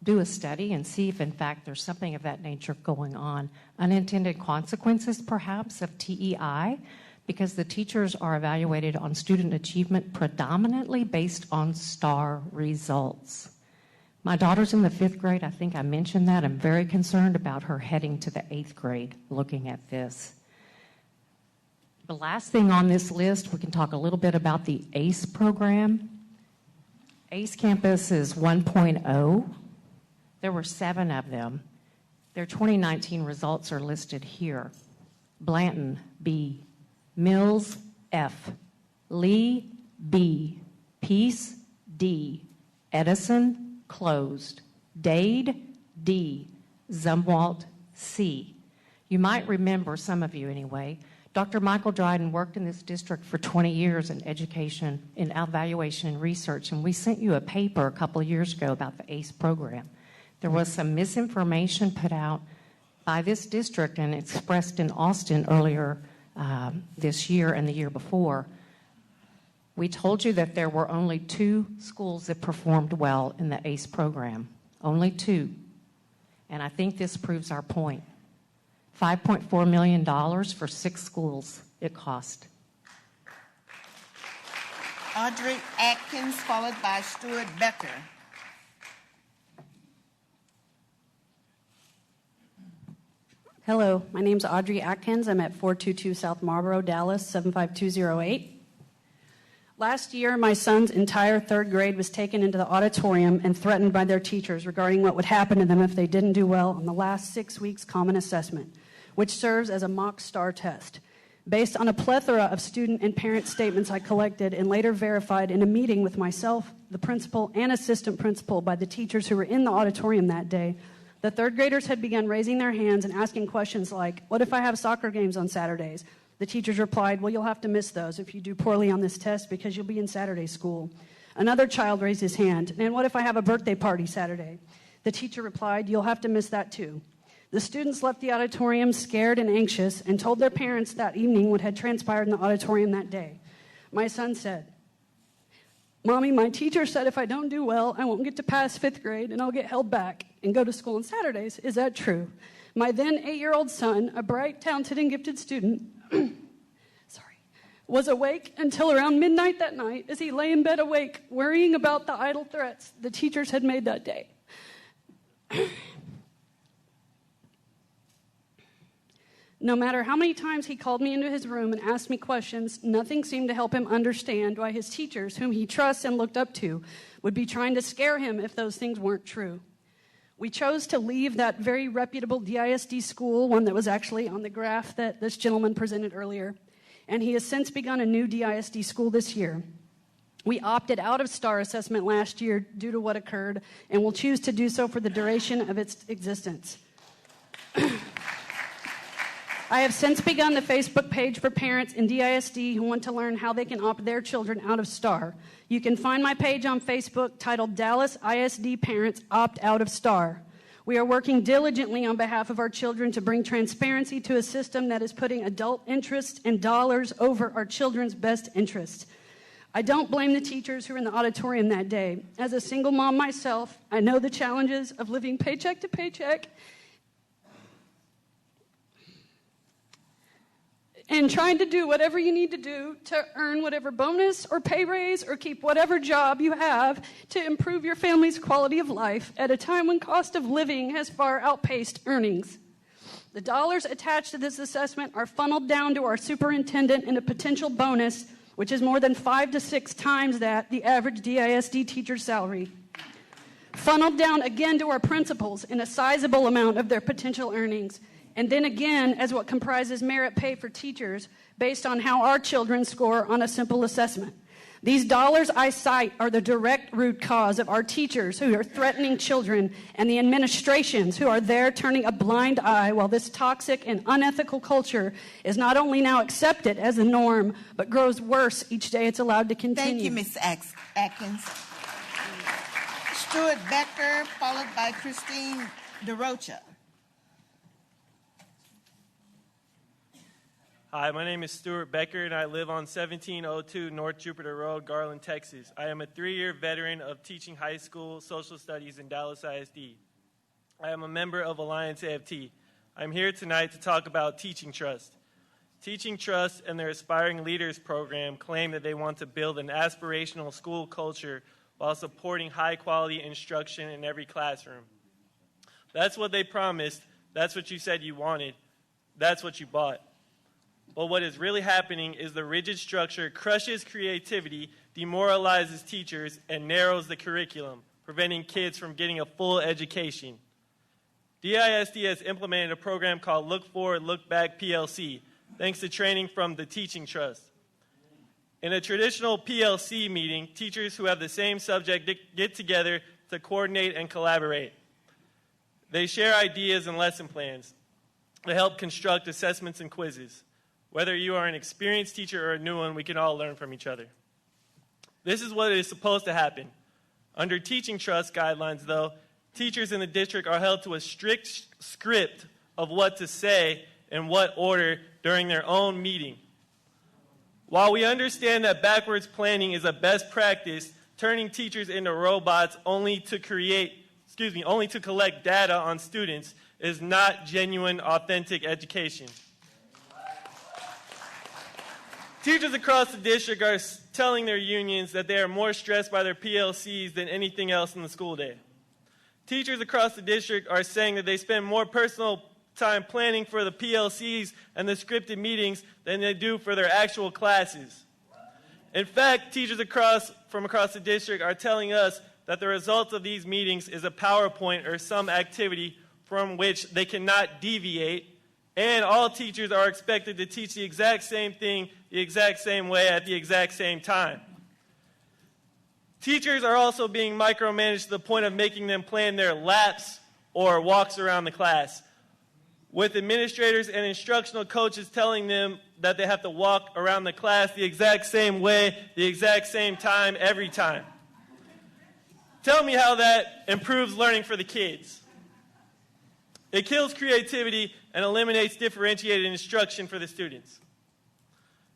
do a study and see if in fact there's something of that nature going on. Unintended consequences perhaps of TEI, because the teachers are evaluated on student achievement predominantly based on STAR results. My daughter's in the 5th grade. I think I mentioned that. I'm very concerned about her heading to the 8th grade looking at this. The last thing on this list, we can talk a little bit about the ACE program. ACE Campus is 1.0. There were 7 of them. Their 2019 results are listed here. Blanton, B. Mills, F. Lee, B. Peace, D. Edison, closed. Dade, D. Zumwalt, C. You might remember, some of you anyway, Dr. Michael Dryden worked in this district for 20 years in education, in evaluation and research, and we sent you a paper a couple of years ago about the ACE program. There was some misinformation put out by this district and expressed in Austin earlier this year and the year before. We told you that there were only 2 schools that performed well in the ACE program. Only 2. And I think this proves our point. $5.4 million for 6 schools it cost. Audrey Atkins, followed by Stuart Becker. Hello, my name's Audrey Atkins. I'm at 422 South Marlboro, Dallas, 75208. Last year, my son's entire 3rd grade was taken into the auditorium and threatened by their teachers regarding what would happen to them if they didn't do well on the last 6 weeks' common assessment, which serves as a mock STAR test. Based on a plethora of student and parent statements I collected and later verified in a meeting with myself, the principal, and assistant principal by the teachers who were in the auditorium that day, the 3rd graders had begun raising their hands and asking questions like, what if I have soccer games on Saturdays? The teachers replied, well, you'll have to miss those if you do poorly on this test because you'll be in Saturday school. Another child raised his hand, and what if I have a birthday party Saturday? The teacher replied, you'll have to miss that too. The students left the auditorium scared and anxious and told their parents that evening what had transpired in the auditorium that day. My son said, Mommy, my teacher said if I don't do well, I won't get to pass 5th grade and I'll get held back and go to school on Saturdays. Is that true? My then 8-year-old son, a bright, talented, and gifted student, was awake until around midnight that night as he lay in bed awake, worrying about the idle threats the teachers had made that day. No matter how many times he called me into his room and asked me questions, nothing seemed to help him understand why his teachers, whom he trusts and looked up to, would be trying to scare him if those things weren't true. We chose to leave that very reputable DISD school, one that was actually on the graph that this gentleman presented earlier, and he has since begun a new DISD school this year. We opted out of STAR assessment last year due to what occurred, and will choose to do so for the duration of its existence. I have since begun the Facebook page for parents in DISD who want to learn how they can opt their children out of STAR. You can find my page on Facebook titled Dallas ISD Parents Opt Out of STAR. We are working diligently on behalf of our children to bring transparency to a system that is putting adult interests and dollars over our children's best interests. I don't blame the teachers who were in the auditorium that day. As a single mom myself, I know the challenges of living paycheck to paycheck and trying to do whatever you need to do to earn whatever bonus or pay raise or keep whatever job you have to improve your family's quality of life at a time when cost of living has far outpaced earnings. The dollars attached to this assessment are funneled down to our superintendent in a potential bonus, which is more than 5 to 6 times the average DISD teacher's salary. Funneled down again to our principals in a sizable amount of their potential earnings, and then again as what comprises merit pay for teachers based on how our children score on a simple assessment. These dollars I cite are the direct root cause of our teachers who are threatening children and the administrations who are there turning a blind eye while this toxic and unethical culture is not only now accepted as a norm, but grows worse each day it's allowed to continue. Thank you, Ms. Atkins. Stuart Becker, followed by Christine DeRocha. Hi, my name is Stuart Becker, and I live on 1702 North Jupiter Road, Garland, Texas. I am a 3-year veteran of teaching high school social studies in Dallas ISD. I am a member of Alliance AFT. I'm here tonight to talk about Teaching Trust. Teaching Trust and their Aspiring Leaders program claim that they want to build an aspirational school culture while supporting high-quality instruction in every classroom. That's what they promised. That's what you said you wanted. That's what you bought. But what is really happening is the rigid structure crushes creativity, demoralizes teachers, and narrows the curriculum, preventing kids from getting a full education. DISD has implemented a program called Look Forward, Look Back PLC, thanks to training from the Teaching Trust. In a traditional PLC meeting, teachers who have the same subject get together to coordinate and collaborate. They share ideas and lesson plans. They help construct assessments and quizzes. Whether you are an experienced teacher or a new one, we can all learn from each other. This is what is supposed to happen. Under Teaching Trust guidelines, though, teachers in the district are held to a strict script of what to say in what order during their own meeting. While we understand that backwards planning is a best practice, turning teachers into robots only to collect data on students is not genuine, authentic education. Teachers across the district are telling their unions that they are more stressed by their PLCs than anything else in the school day. Teachers across the district are saying that they spend more personal time planning for the PLCs and the scripted meetings than they do for their actual classes. In fact, teachers from across the district are telling us that the results of these meetings is a PowerPoint or some activity from which they cannot deviate, and all teachers are expected to teach the exact same thing the exact same way at the exact same time. Teachers are also being micromanaged to the point of making them plan their laps or walks around the class, with administrators and instructional coaches telling them that they have to walk around the class the exact same way, the exact same time, every time. Tell me how that improves learning for the kids. It kills creativity and eliminates differentiated instruction for the students.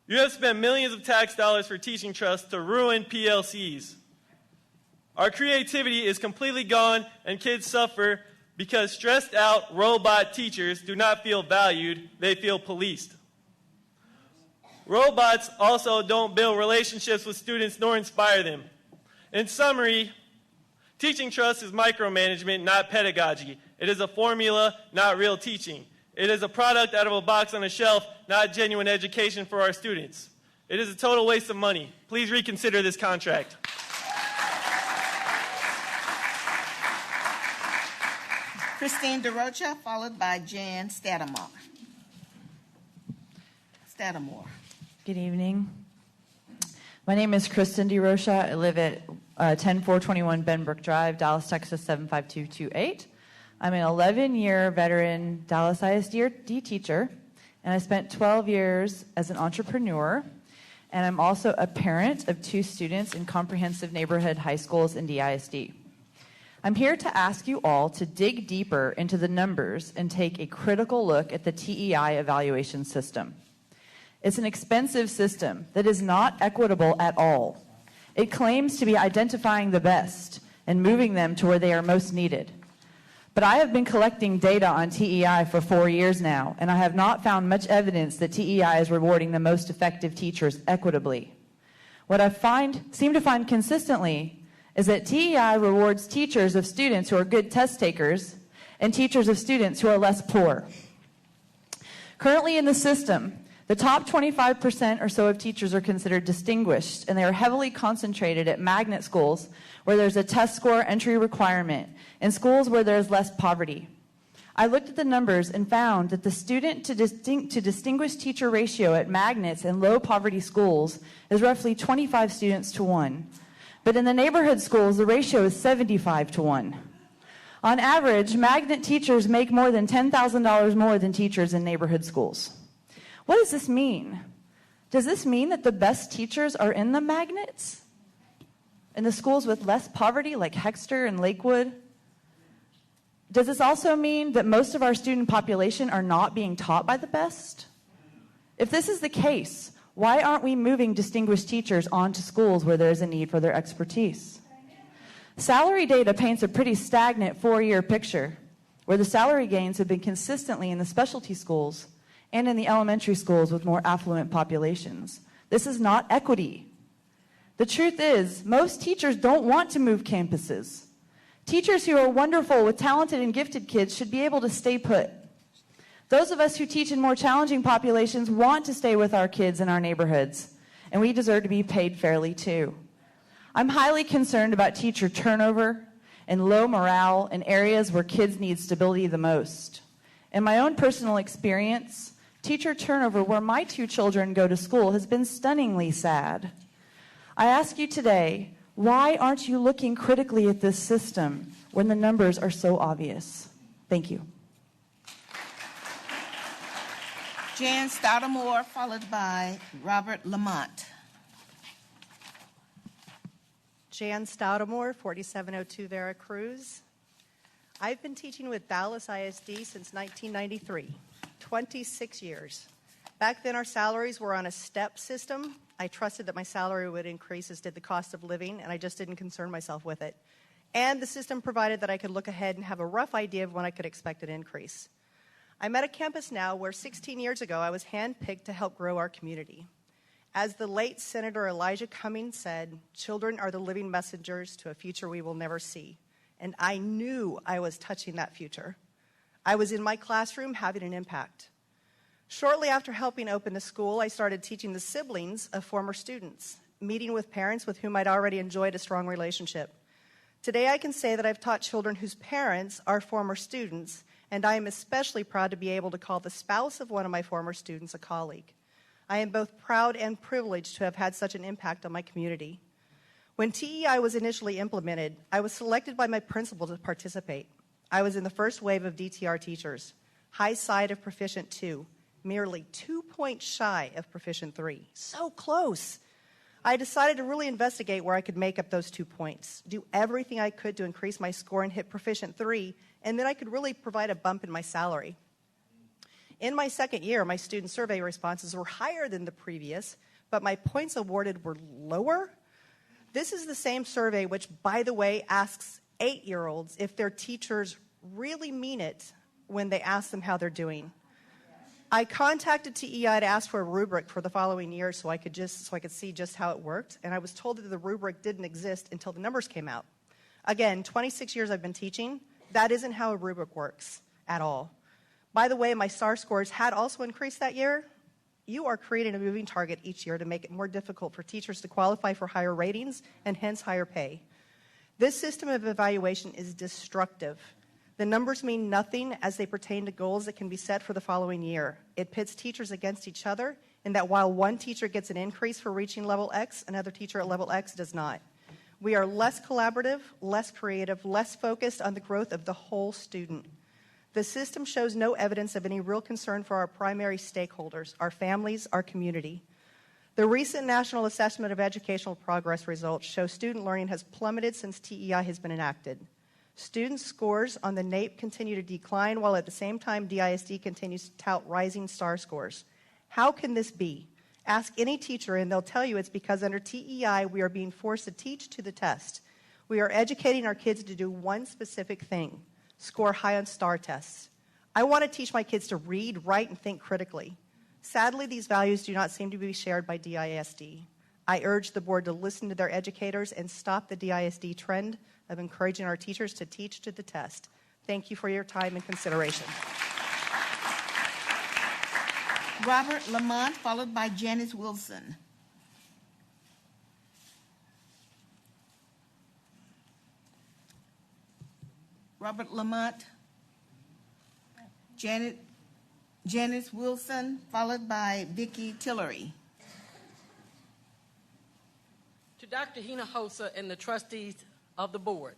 You have spent millions of tax dollars for Teaching Trust to ruin PLCs. Our creativity is completely gone, and kids suffer Because stressed out robot teachers do not feel valued, they feel policed. Robots also don't build relationships with students nor inspire them. In summary, teaching trust is micromanagement, not pedagogy. It is a formula, not real teaching. It is a product out of a box on a shelf, not genuine education for our students. It is a total waste of money. Please reconsider this contract. Christine DeRocha, followed by Jan Statamore. Good evening. My name is Kristen DeRocha. I live at 10421 Benbrook Drive, Dallas, Texas 75228. I'm an 11-year veteran Dallas ISD teacher, and I spent 12 years as an entrepreneur, and I'm also a parent of 2 students in comprehensive neighborhood high schools in DISD. I'm here to ask you all to dig deeper into the numbers and take a critical look at the TEI evaluation system. It's an expensive system that is not equitable at all. It claims to be identifying the best and moving them to where they are most needed. But I have been collecting data on TEI for 4 years now, and I have not found much evidence that TEI is rewarding the most effective teachers equitably. What I seem to find consistently is that TEI rewards teachers of students who are good test takers and teachers of students who are less poor. Currently in the system, the top 25% or so of teachers are considered distinguished, and they are heavily concentrated at magnet schools where there's a test score entry requirement and schools where there's less poverty. I looked at the numbers and found that the student to distinguished teacher ratio at magnets and low poverty schools is roughly 25 students to 1. But in the neighborhood schools, the ratio is 75 to 1. On average, magnet teachers make more than $10,000 more than teachers in neighborhood schools. What does this mean? Does this mean that the best teachers are in the magnets? In the schools with less poverty, like Hexter and Lakewood? Does this also mean that most of our student population are not being taught by the best? If this is the case, why aren't we moving distinguished teachers onto schools where there's a need for their expertise? Salary data paints a pretty stagnant 4-year picture, where the salary gains have been consistently in the specialty schools and in the elementary schools with more affluent populations. This is not equity. The truth is, most teachers don't want to move campuses. Teachers who are wonderful with talented and gifted kids should be able to stay put. Those of us who teach in more challenging populations want to stay with our kids in our neighborhoods, and we deserve to be paid fairly too. I'm highly concerned about teacher turnover and low morale in areas where kids need stability the most. In my own personal experience, teacher turnover where my 2 children go to school has been stunningly sad. I ask you today, why aren't you looking critically at this system when the numbers are so obvious? Thank you. Jan Statamore, followed by Robert Lamont. Jan Statamore, 4702 Veracruz. I've been teaching with Dallas ISD since 1993, 26 years. Back then, our salaries were on a step system. I trusted that my salary would increase as did the cost of living, and I just didn't concern myself with it. And the system provided that I could look ahead and have a rough idea of when I could expect an increase. I'm at a campus now where 16 years ago I was handpicked to help grow our community. As the late Senator Elijah Cummings said, children are the living messengers to a future we will never see. And I knew I was touching that future. I was in my classroom having an impact. Shortly after helping open the school, I started teaching the siblings of former students, meeting with parents with whom I'd already enjoyed a strong relationship. Today I can say that I've taught children whose parents are former students, and I am especially proud to be able to call the spouse of one of my former students a colleague. I am both proud and privileged to have had such an impact on my community. When TEI was initially implemented, I was selected by my principal to participate. I was in the first wave of DTR teachers, high side of Proficient 2, merely 2 points shy of Proficient 3. So close. I decided to really investigate where I could make up those 2 points, do everything I could to increase my score and hit Proficient 3, and then I could really provide a bump in my salary. In my second year, my student survey responses were higher than the previous, but my points awarded were lower. This is the same survey which, by the way, asks 8-year-olds if their teachers really mean it when they ask them how they're doing. I contacted TEI to ask for a rubric for the following year so I could see just how it worked, and I was told that the rubric didn't exist until the numbers came out. Again, 26 years I've been teaching. That isn't how a rubric works at all. By the way, my STAR scores had also increased that year. You are creating a moving target each year to make it more difficult for teachers to qualify for higher ratings and hence higher pay. This system of evaluation is destructive. The numbers mean nothing as they pertain to goals that can be set for the following year. It pits teachers against each other in that while one teacher gets an increase for reaching level X, another teacher at level X does not. We are less collaborative, less creative, less focused on the growth of the whole student. The system shows no evidence of any real concern for our primary stakeholders, our families, our community. The recent National Assessment of Educational Progress results show student learning has plummeted since TEI has been enacted. Student scores on the NAEP continue to decline, while at the same time DISD continues to tout rising STAR scores. How can this be? Ask any teacher and they'll tell you it's because under TEI we are being forced to teach to the test. We are educating our kids to do one specific thing, score high on STAR tests. I want to teach my kids to read, write, and think critically. Sadly, these values do not seem to be shared by DISD. I urge the board to listen to their educators and stop the DISD trend of encouraging our teachers to teach to the test. Thank you for your time and consideration. Robert Lamont, followed by Janice Wilson. Robert Lamont, Janice Wilson, followed by Vicki Tillery. To Dr. Hinojosa and the trustees of the board,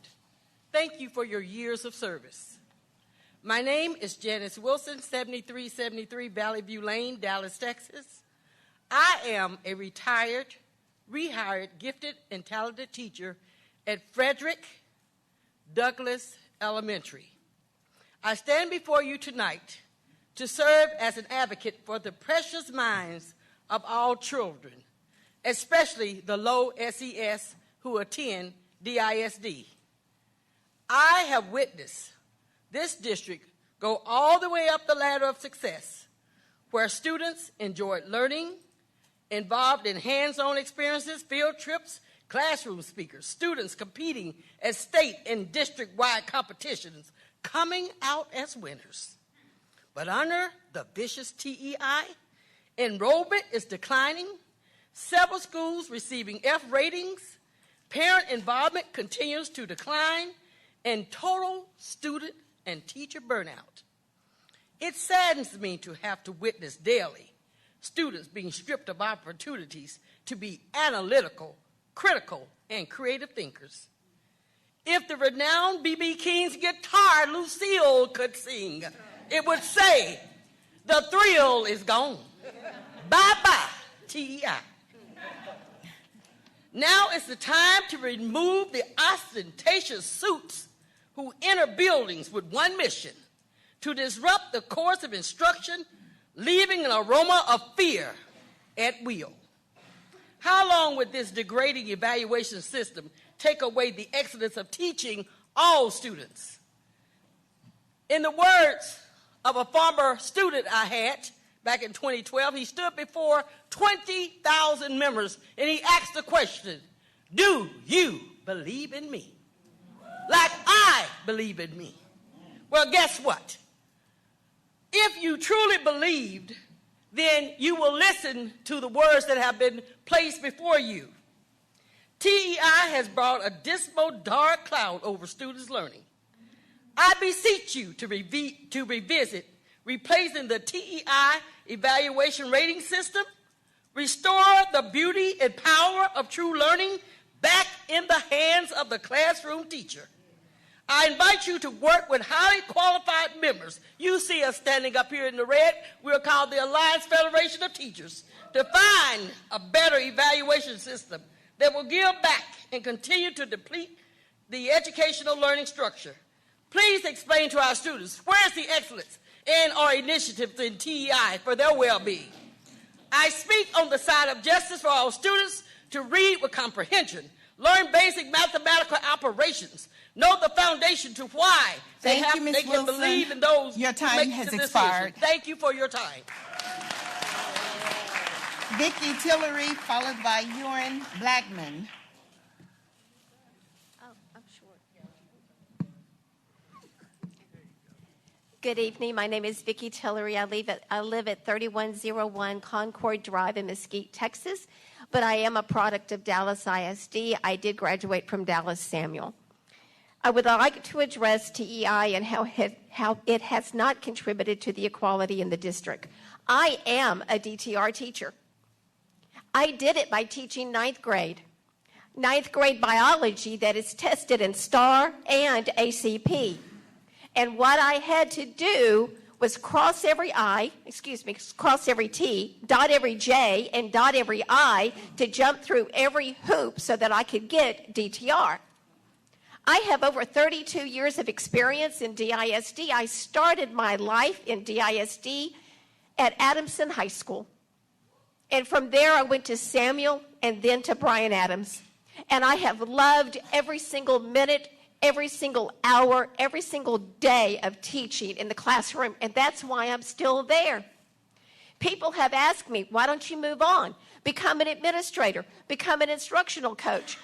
thank you for your years of service. My name is Janice Wilson, 7373 Valley View Lane, Dallas, Texas. I am a retired, rehired, gifted, and talented teacher at Frederick Douglass Elementary. I stand before you tonight to serve as an advocate for the precious minds of all children, especially the low SES who attend DISD. I have witnessed this district go all the way up the ladder of success, where students enjoyed learning, involved in hands-on experiences, field trips, classroom speakers, students competing at state and district-wide competitions, coming out as winners. But under the vicious TEI, enrollment is declining, several schools receiving F ratings, parent involvement continues to decline, and total student and teacher burnout. It saddens me to have to witness daily students being stripped of opportunities to be analytical, critical, and creative thinkers. If the renowned B.B. King's guitar Lucille could sing, it would say, "The thrill is gone. Bye-bye, TEI." Now is the time to remove the ostentatious suits who enter buildings with one mission, to disrupt the course of instruction, leaving an aroma of fear at will. How long would this degrading evaluation system take away the excellence of teaching all students? In the words of a former student I had back in 2012, he stood before 20,000 members and he asked the question, "Do you believe in me? Like I believe in me?" Well, guess what? If you truly believed, then you will listen to the words that have been placed before you. TEI has brought a dismal, dark cloud over students' learning. I beseech you to revisit replacing the TEI evaluation rating system, restore the beauty and power of true learning back in the hands of the classroom teacher. I invite you to work with highly qualified members. You see us standing up here in the red. We're called the Alliance Federation of Teachers, to find a better evaluation system that will give back and continue to deplete the educational learning structure. Please explain to our students where's the excellence and our initiatives in TEI for their well-being. I speak on the side of justice for all students to read with comprehension, learn basic mathematical operations, know the foundation to why Thank you, Ms. they can Wilson. believe in those Your who time make has the decision. expired. Thank you for your time. Vicki Tillery, followed by Ewan Blackman. Good evening. My name is Vicki Tillery. I live at 3101 Concord Drive in Mesquite, Texas, but I am a product of Dallas ISD. I did graduate from Dallas Samuel. I would like to address TEI and how it has not contributed to the equality in the district. I am a DTR teacher. I did it by teaching ninth grade biology that is tested in STAR and ACP. And what I had to do was cross every T, dot every J, and dot every I to jump through every hoop so that I could get DTR. I have over 32 years of experience in DISD. I started my life in DISD at Adamson High School. And from there, I went to Samuel and then to Bryan Adams. And I have loved every single minute, every single hour, every single day of teaching in the classroom, and that's why I'm still there. People have asked me, why don't you move on? Become an administrator, become an instructional coach.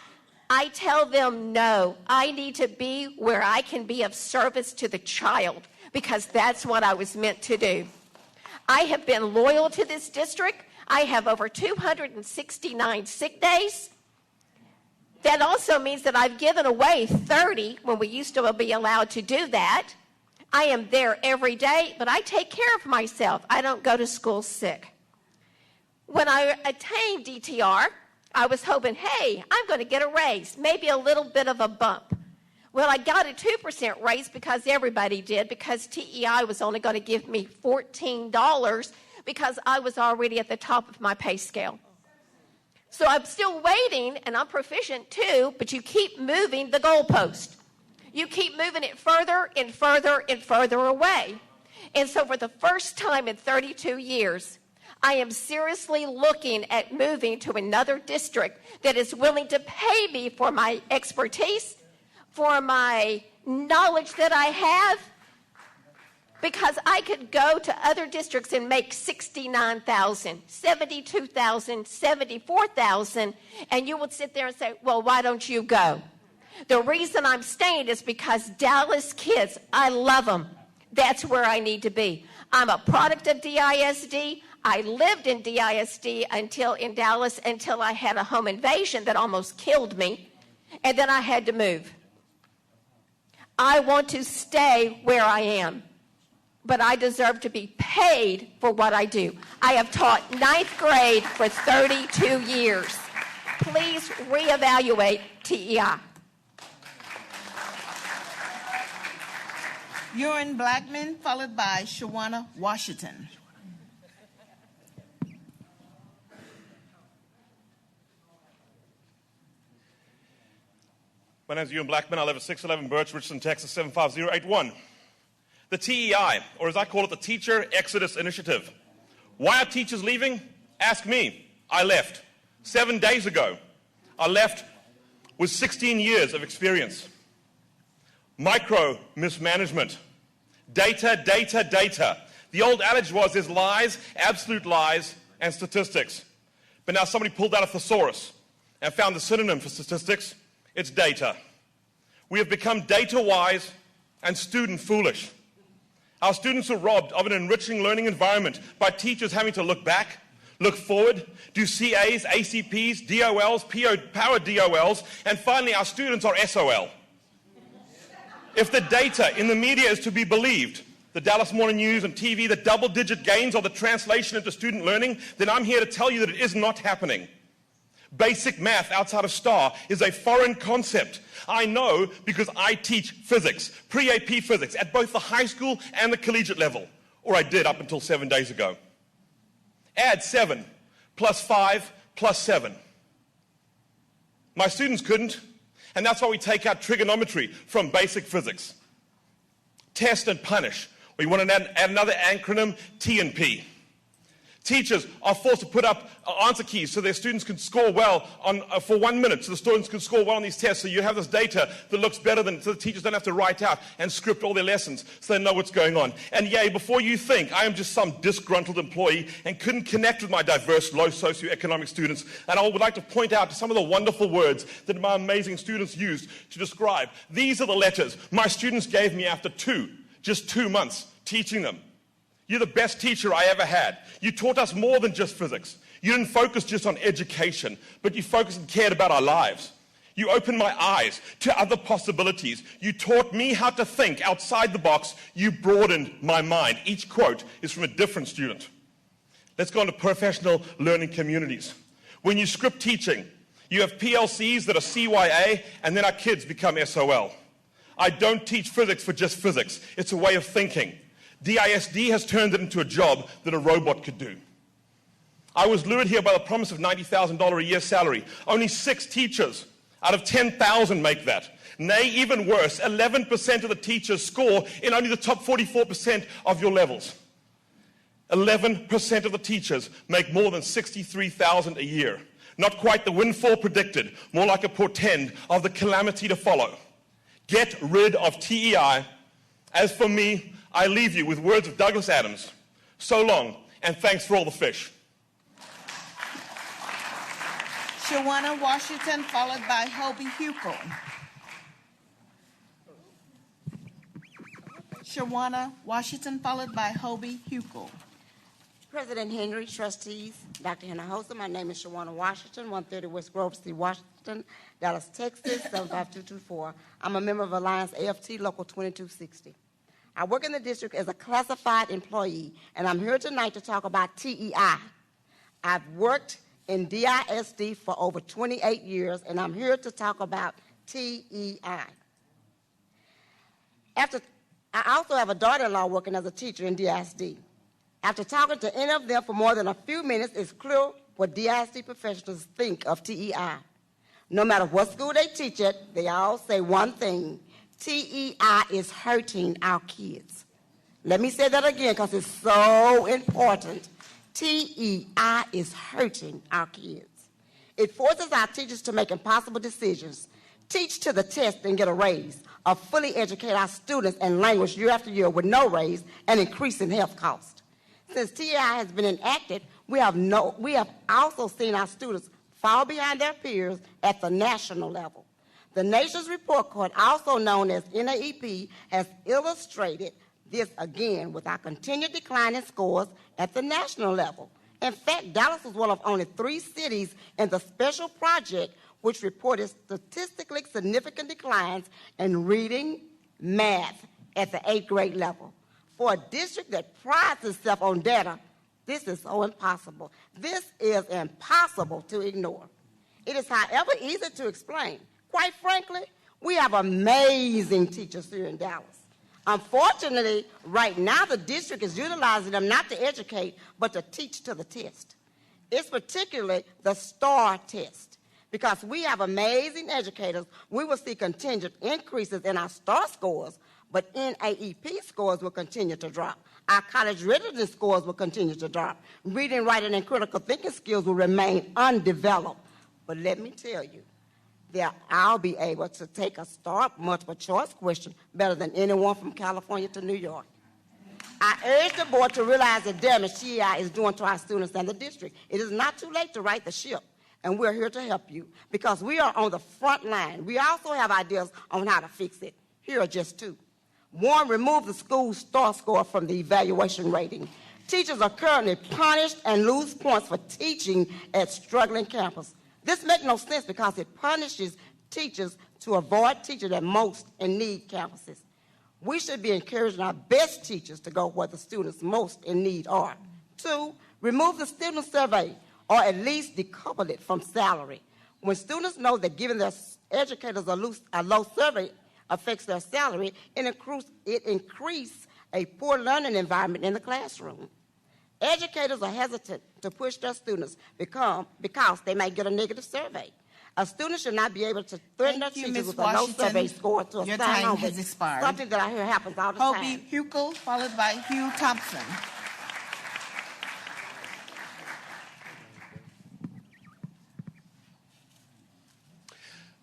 I tell them no, I need to be where I can be of service to the child, because that's what I was meant to do. I have been loyal to this district. I have over 269 sick days. That also means that I've given away 30 when we used to be allowed to do that. I am there every day, but I take care of myself. I don't go to school sick. When I attained DTR, I was hoping, hey, I'm going to get a raise, maybe a little bit of a bump. Well, I got a 2% raise because everybody did, because TEI was only going to give me $14 because I was already at the top of my pay scale. So I'm still waiting, and I'm proficient too, but you keep moving the goalpost. You keep moving it further and further and further away. And so for the first time in 32 years, I am seriously looking at moving to another district that is willing to pay me for my expertise, for my knowledge that I have, because I could go to other districts and make $69,000, $72,000, $74,000, and you would sit there and say, well, why don't you go? The reason I'm staying is because Dallas kids, I love them. That's where I need to be. I'm a product of DISD. I lived in DISD in Dallas until I had a home invasion that almost killed me, and then I had to move. I want to stay where I am, but I deserve to be paid for what I do. I have taught ninth grade for 32 years. Please reevaluate TEI. Ewan Blackman, followed by Shawana Washington. My name is Ewan Blackman. I live at 611 Birch, Richardson, Texas, 75081. The TEI, or as I call it, the Teacher Exodus Initiative. Why are teachers leaving? Ask me. I left 7 days ago. I left with 16 years of experience. Micro mismanagement. Data, data, data. The old adage was there's lies, absolute lies, and statistics. But now somebody pulled out a thesaurus and found the synonym for statistics. It's data. We have become data-wise and student-foolish. Our students are robbed of an enriching learning environment by teachers having to look back, look forward, do CAs, ACPs, DOLs, power DOLs, and finally our students are SOL. If the data in the media is to be believed, the Dallas Morning News and TV, the double-digit gains of the translation into student learning, then I'm here to tell you that it is not happening. Basic math outside of STAR is a foreign concept. I know because I teach physics, pre-AP physics, at both the high school and the collegiate level, or I did up until 7 days ago. Add 7 plus 5 plus 7. My students couldn't, and that's why we take out trigonometry from basic physics. Test and punish. We want to add another acronym, T&P. Teachers are forced to put up answer keys so their students can score well for 1 minute, so the students can score well on these tests. So you have this data that looks better so the teachers don't have to write out and script all their lessons so they know what's going on. And yay, before you think I am just some disgruntled employee and couldn't connect with my diverse, low socioeconomic students, and I would like to point out some of the wonderful words that my amazing students used to describe. These are the letters my students gave me after just 2 months teaching them. You're the best teacher I ever had. You taught us more than just physics. You didn't focus just on education, but you focused and cared about our lives. You opened my eyes to other possibilities. You taught me how to think outside the box. You broadened my mind. Each quote is from a different student. Let's go on to professional learning communities. When you script teaching, you have PLCs that are CYA, and then our kids become SOL. I don't teach physics for just physics. It's a way of thinking. DISD has turned it into a job that a robot could do. I was lured here by the promise of $90,000 a year salary. Only 6 teachers out of 10,000 make that. Nay, even worse, 11% of the teachers score in only the top 44% of your levels. 11% of the teachers make more than $63,000 a year. Not quite the windfall predicted, more like a portend of the calamity to follow. Get rid of TEI. As for me, I leave you with words of Douglas Adams. So long, and thanks for all the fish. Shawana Washington, followed by Hobie Huckel. Shawana Washington, followed by Hobie Huckel. President Henry, trustees, Dr. Hinojosa, my name is Shawana Washington, 130 West Grove Street, Washington, Dallas, Texas, 75224. I'm a member of Alliance AFT Local 2260. I work in the district as a classified employee, and I'm here tonight to talk about TEI. I've worked in DISD for over 28 years, and I'm here to talk about TEI. I also have a daughter-in-law working as a teacher in DISD. After talking to any of them for more than a few minutes, it's clear what DISD professionals think of TEI. No matter what school they teach at, they all say one thing: TEI is hurting our kids. Let me say that again because it's so important. TEI is hurting our kids. It forces our teachers to make impossible decisions, teach to the test and get a raise, or fully educate our students in language year after year with no raise and increasing health costs. Since TEI has been enacted, we have also seen our students fall behind their peers at the national level. The Nations Report Card, also known as NAEP, has illustrated this again with our continued decline in scores at the national level. In fact, Dallas was one of only 3 cities in the special project which reported statistically significant declines in reading, math at the 8th grade level. For a district that prides itself on data, this is so impossible. This is impossible to ignore. It is, however, easy to explain. Quite frankly, we have amazing teachers here in Dallas. Unfortunately, right now the district is utilizing them not to educate, but to teach to the test. It's particularly the STAR test. Because we have amazing educators, we will see contingent increases in our STAR scores, but NAEP scores will continue to drop. Our college readiness scores will continue to drop. Reading, writing, and critical thinking skills will remain undeveloped. But let me tell you, I'll be able to take a STAR multiple choice question better than anyone from California to New York. I urge the board to realize the damage TEI is doing to our students and the district. It is not too late to right the ship, and we're here to help you because we are on the front line. We also have ideas on how to fix it. Here are just 2. 1, remove the school STAR score from the evaluation rating. Teachers are currently punished and lose points for teaching at struggling campuses. This makes no sense because it punishes teachers to avoid teaching at most in need campuses. We should be encouraging our best teachers to go where the students most in need are. 2, remove the student survey or at least decouple it from salary. When students know that giving their educators a low survey affects their salary, it increases a poor learning environment in the classroom. Educators are hesitant to push their students because they may get a negative survey. A student should not be able to threaten their teachers with a low survey score to Your assign time homework, has expired. something that I hear happens all the time. Hobie Huckel, followed by Hugh Thompson.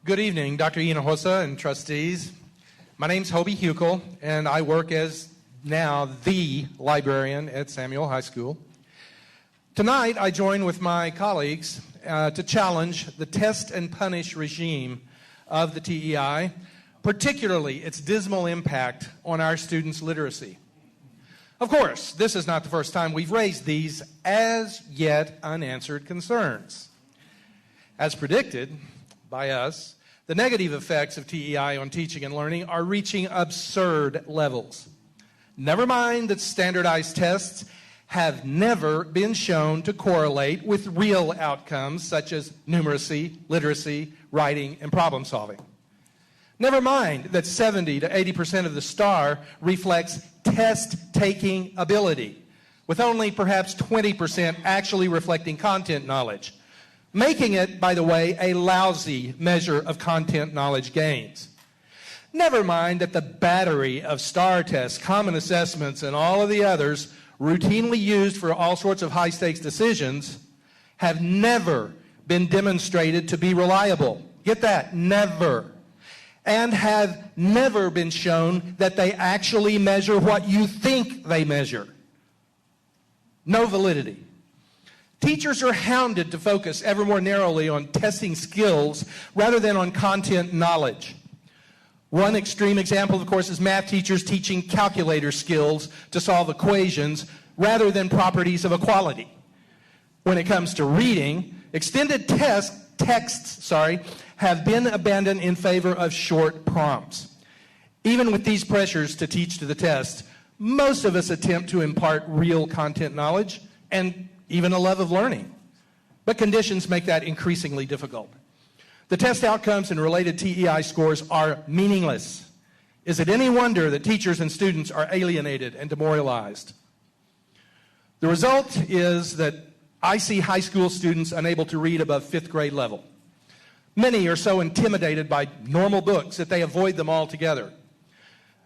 Good evening, Dr. Hinojosa and trustees. My name's Hobie Huckel, and I work as now the librarian at Samuel High School. Tonight, I join with my colleagues to challenge the test and punish regime of the TEI, particularly its dismal impact on our students' literacy. Of course, this is not the first time we've raised these as yet unanswered concerns. As predicted by us, the negative effects of TEI on teaching and learning are reaching absurd levels. Never mind that standardized tests have never been shown to correlate with real outcomes such as numeracy, literacy, writing, and problem solving. Never mind that 70 to 80% of the STAR reflects test-taking ability, with only perhaps 20% actually reflecting content knowledge, making it, by the way, a lousy measure of content knowledge gains. Never mind that the battery of STAR tests, common assessments, and all of the others routinely used for all sorts of high-stakes decisions have never been demonstrated to be reliable. Get that? Never. And have never been shown that they actually measure what you think they measure. No validity. Teachers are hounded to focus ever more narrowly on testing skills rather than on content knowledge. One extreme example, of course, is math teachers teaching calculator skills to solve equations rather than properties of equality. When it comes to reading, extended texts have been abandoned in favor of short prompts. Even with these pressures to teach to the test, most of us attempt to impart real content knowledge and even a love of learning. But conditions make that increasingly difficult. The test outcomes and related TEI scores are meaningless. Is it any wonder that teachers and students are alienated and demoralized? The result is that I see high school students unable to read above 5th grade level. Many are so intimidated by normal books that they avoid them altogether.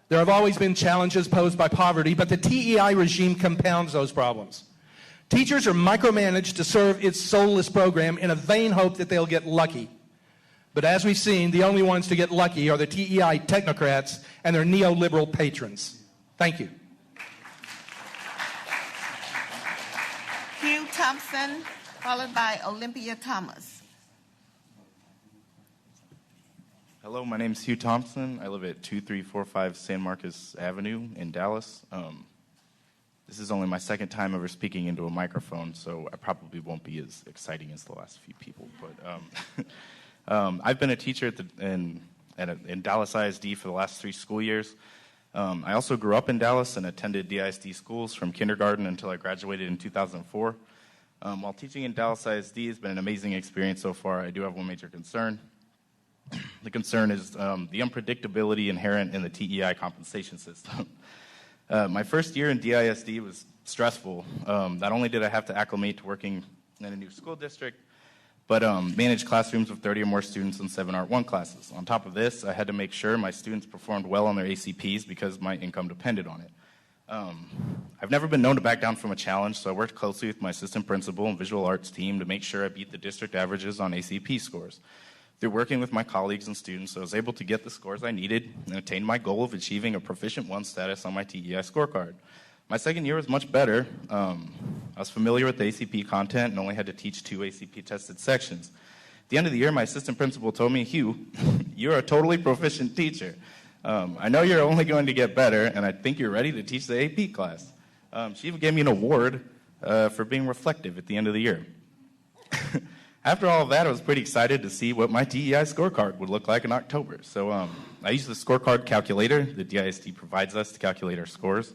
There have always been challenges posed by poverty, but the TEI regime compounds those problems. Teachers are micromanaged to serve its soulless program in a vain hope that they'll get lucky. But as we've seen, the only ones to get lucky are the TEI technocrats and their neoliberal patrons. Thank you. Hugh Thompson, followed by Olympia Thomas. Hello, my name is Hugh Thompson. I live at 2345 San Marcos Avenue in Dallas. This is only my second time ever speaking into a microphone, so I probably won't be as exciting as the last few people. But I've been a teacher in Dallas ISD for the last 3 school years. I also grew up in Dallas and attended DISD schools from kindergarten until I graduated in 2004. While teaching in Dallas ISD has been an amazing experience so far, I do have one major concern. The concern is the unpredictability inherent in the TEI compensation system. My first year in DISD was stressful. Not only did I have to acclimate to working in a new school district, but manage classrooms with 30 or more students in 7 Art 1 classes. On top of this, I had to make sure my students performed well on their ACPs because my income depended on it. I've never been known to back down from a challenge, so I worked closely with my assistant principal and visual arts team to make sure I beat the district averages on ACP scores. Through working with my colleagues and students, I was able to get the scores I needed and attain my goal of achieving a Proficient 1 status on my TEI scorecard. My second year was much better. I was familiar with the ACP content and only had to teach 2 ACP-tested sections. At the end of the year, my assistant principal told me, Hugh, you're a totally proficient teacher. I know you're only going to get better, and I think you're ready to teach the AP class. She even gave me an award for being reflective at the end of the year. After all of that, I was pretty excited to see what my TEI scorecard would look like in October. So I used the scorecard calculator that DISD provides us to calculate our scores.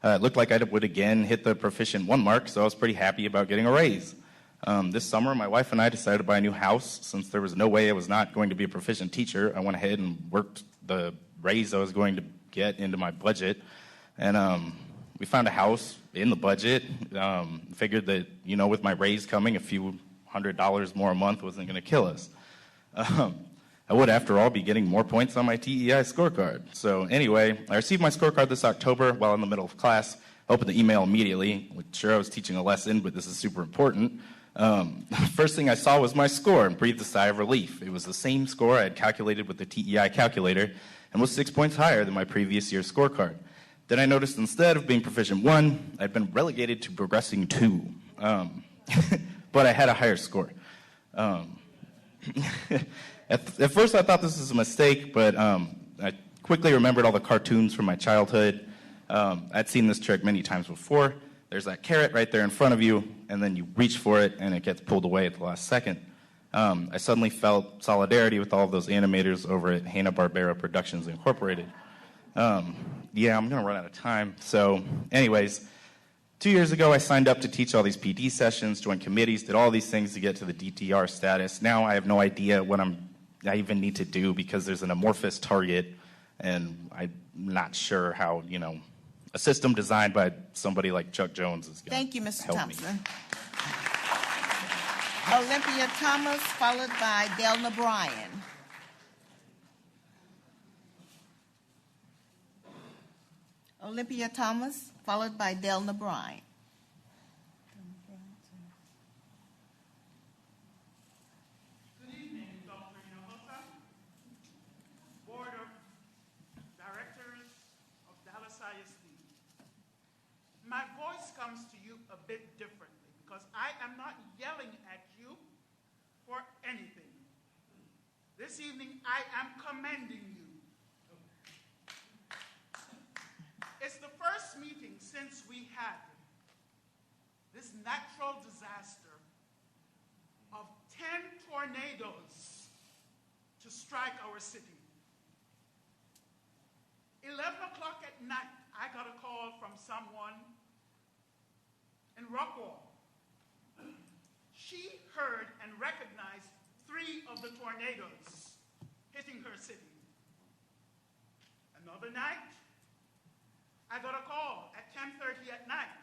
It looked like I would again hit the Proficient 1 mark, so I was pretty happy about getting a raise. This summer, my wife and I decided to buy a new house. Since there was no way I was not going to be a proficient teacher, I went ahead and worked the raise I was going to get into my budget. And we found a house in the budget. Figured that, with my raise coming, a few $100 more a month wasn't going to kill us. I would, after all, be getting more points on my TEI scorecard. So anyway, I received my scorecard this October while in the middle of class. I opened the email immediately. Sure, I was teaching a lesson, but this is super important. First thing I saw was my score and breathed a sigh of relief. It was the same score I had calculated with the TEI calculator and was 6 points higher than my previous year's scorecard. Then I noticed instead of being proficient 1, I'd been relegated to progressing 2. But I had a higher score. At first I thought this was a mistake, but I quickly remembered all the cartoons from my childhood. I'd seen this trick many times before. There's that carrot right there in front of you, and then you reach for it, and it gets pulled away at the last second. I suddenly felt solidarity with all of those animators over at Hanna-Barbera Productions Incorporated. Yeah, I'm going to run out of time. So anyways, 2 years ago, I signed up to teach all these PD sessions, joined committees, did all these things to get to the DTR status. Now I have no idea what I even need to do because there's an amorphous target, and I'm not sure how, a system designed by somebody like Chuck Jones is going to Thank you, Mr. help Thompson. me. Olympia Thomas, followed by Delna Bryan. Olympia Thomas, followed by Delna Bryan. Good evening, Dr. Hinojosa, Board of Directors of Dallas ISD. My voice comes to you a bit differently because I am not yelling at you for anything. This evening, I am commending you. It's the first meeting since we had this natural disaster of 10 tornadoes to strike our city. 11 o'clock at night, I got a call from someone in Rockwall. She heard and recognized 3 of the tornadoes hitting her city. Another night, I got a call at 10:30 at night.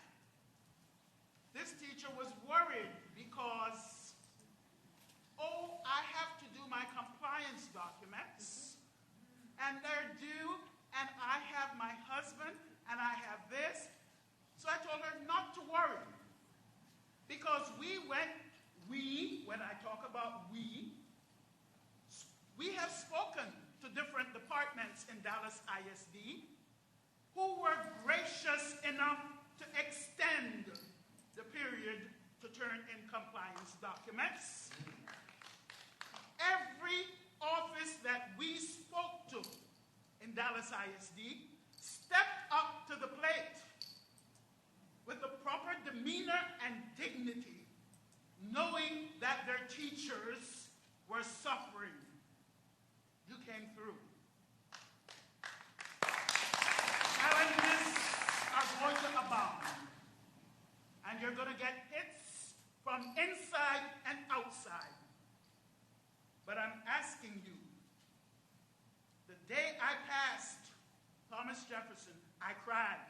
This teacher was worried because, I have to do my compliance documents, and they're due, and I have my husband, and I have this. So I told her not to worry, because when I talk about we have spoken to different departments in Dallas ISD, who were gracious enough to extend the period to turn in compliance documents. Every office that we spoke to in Dallas ISD stepped up to the plate with the proper demeanor and dignity, knowing that their teachers were suffering. You came through. Challenges are going to abound, and you're going to get hits from inside and outside. But I'm asking you, the day I passed Thomas Jefferson, I cried.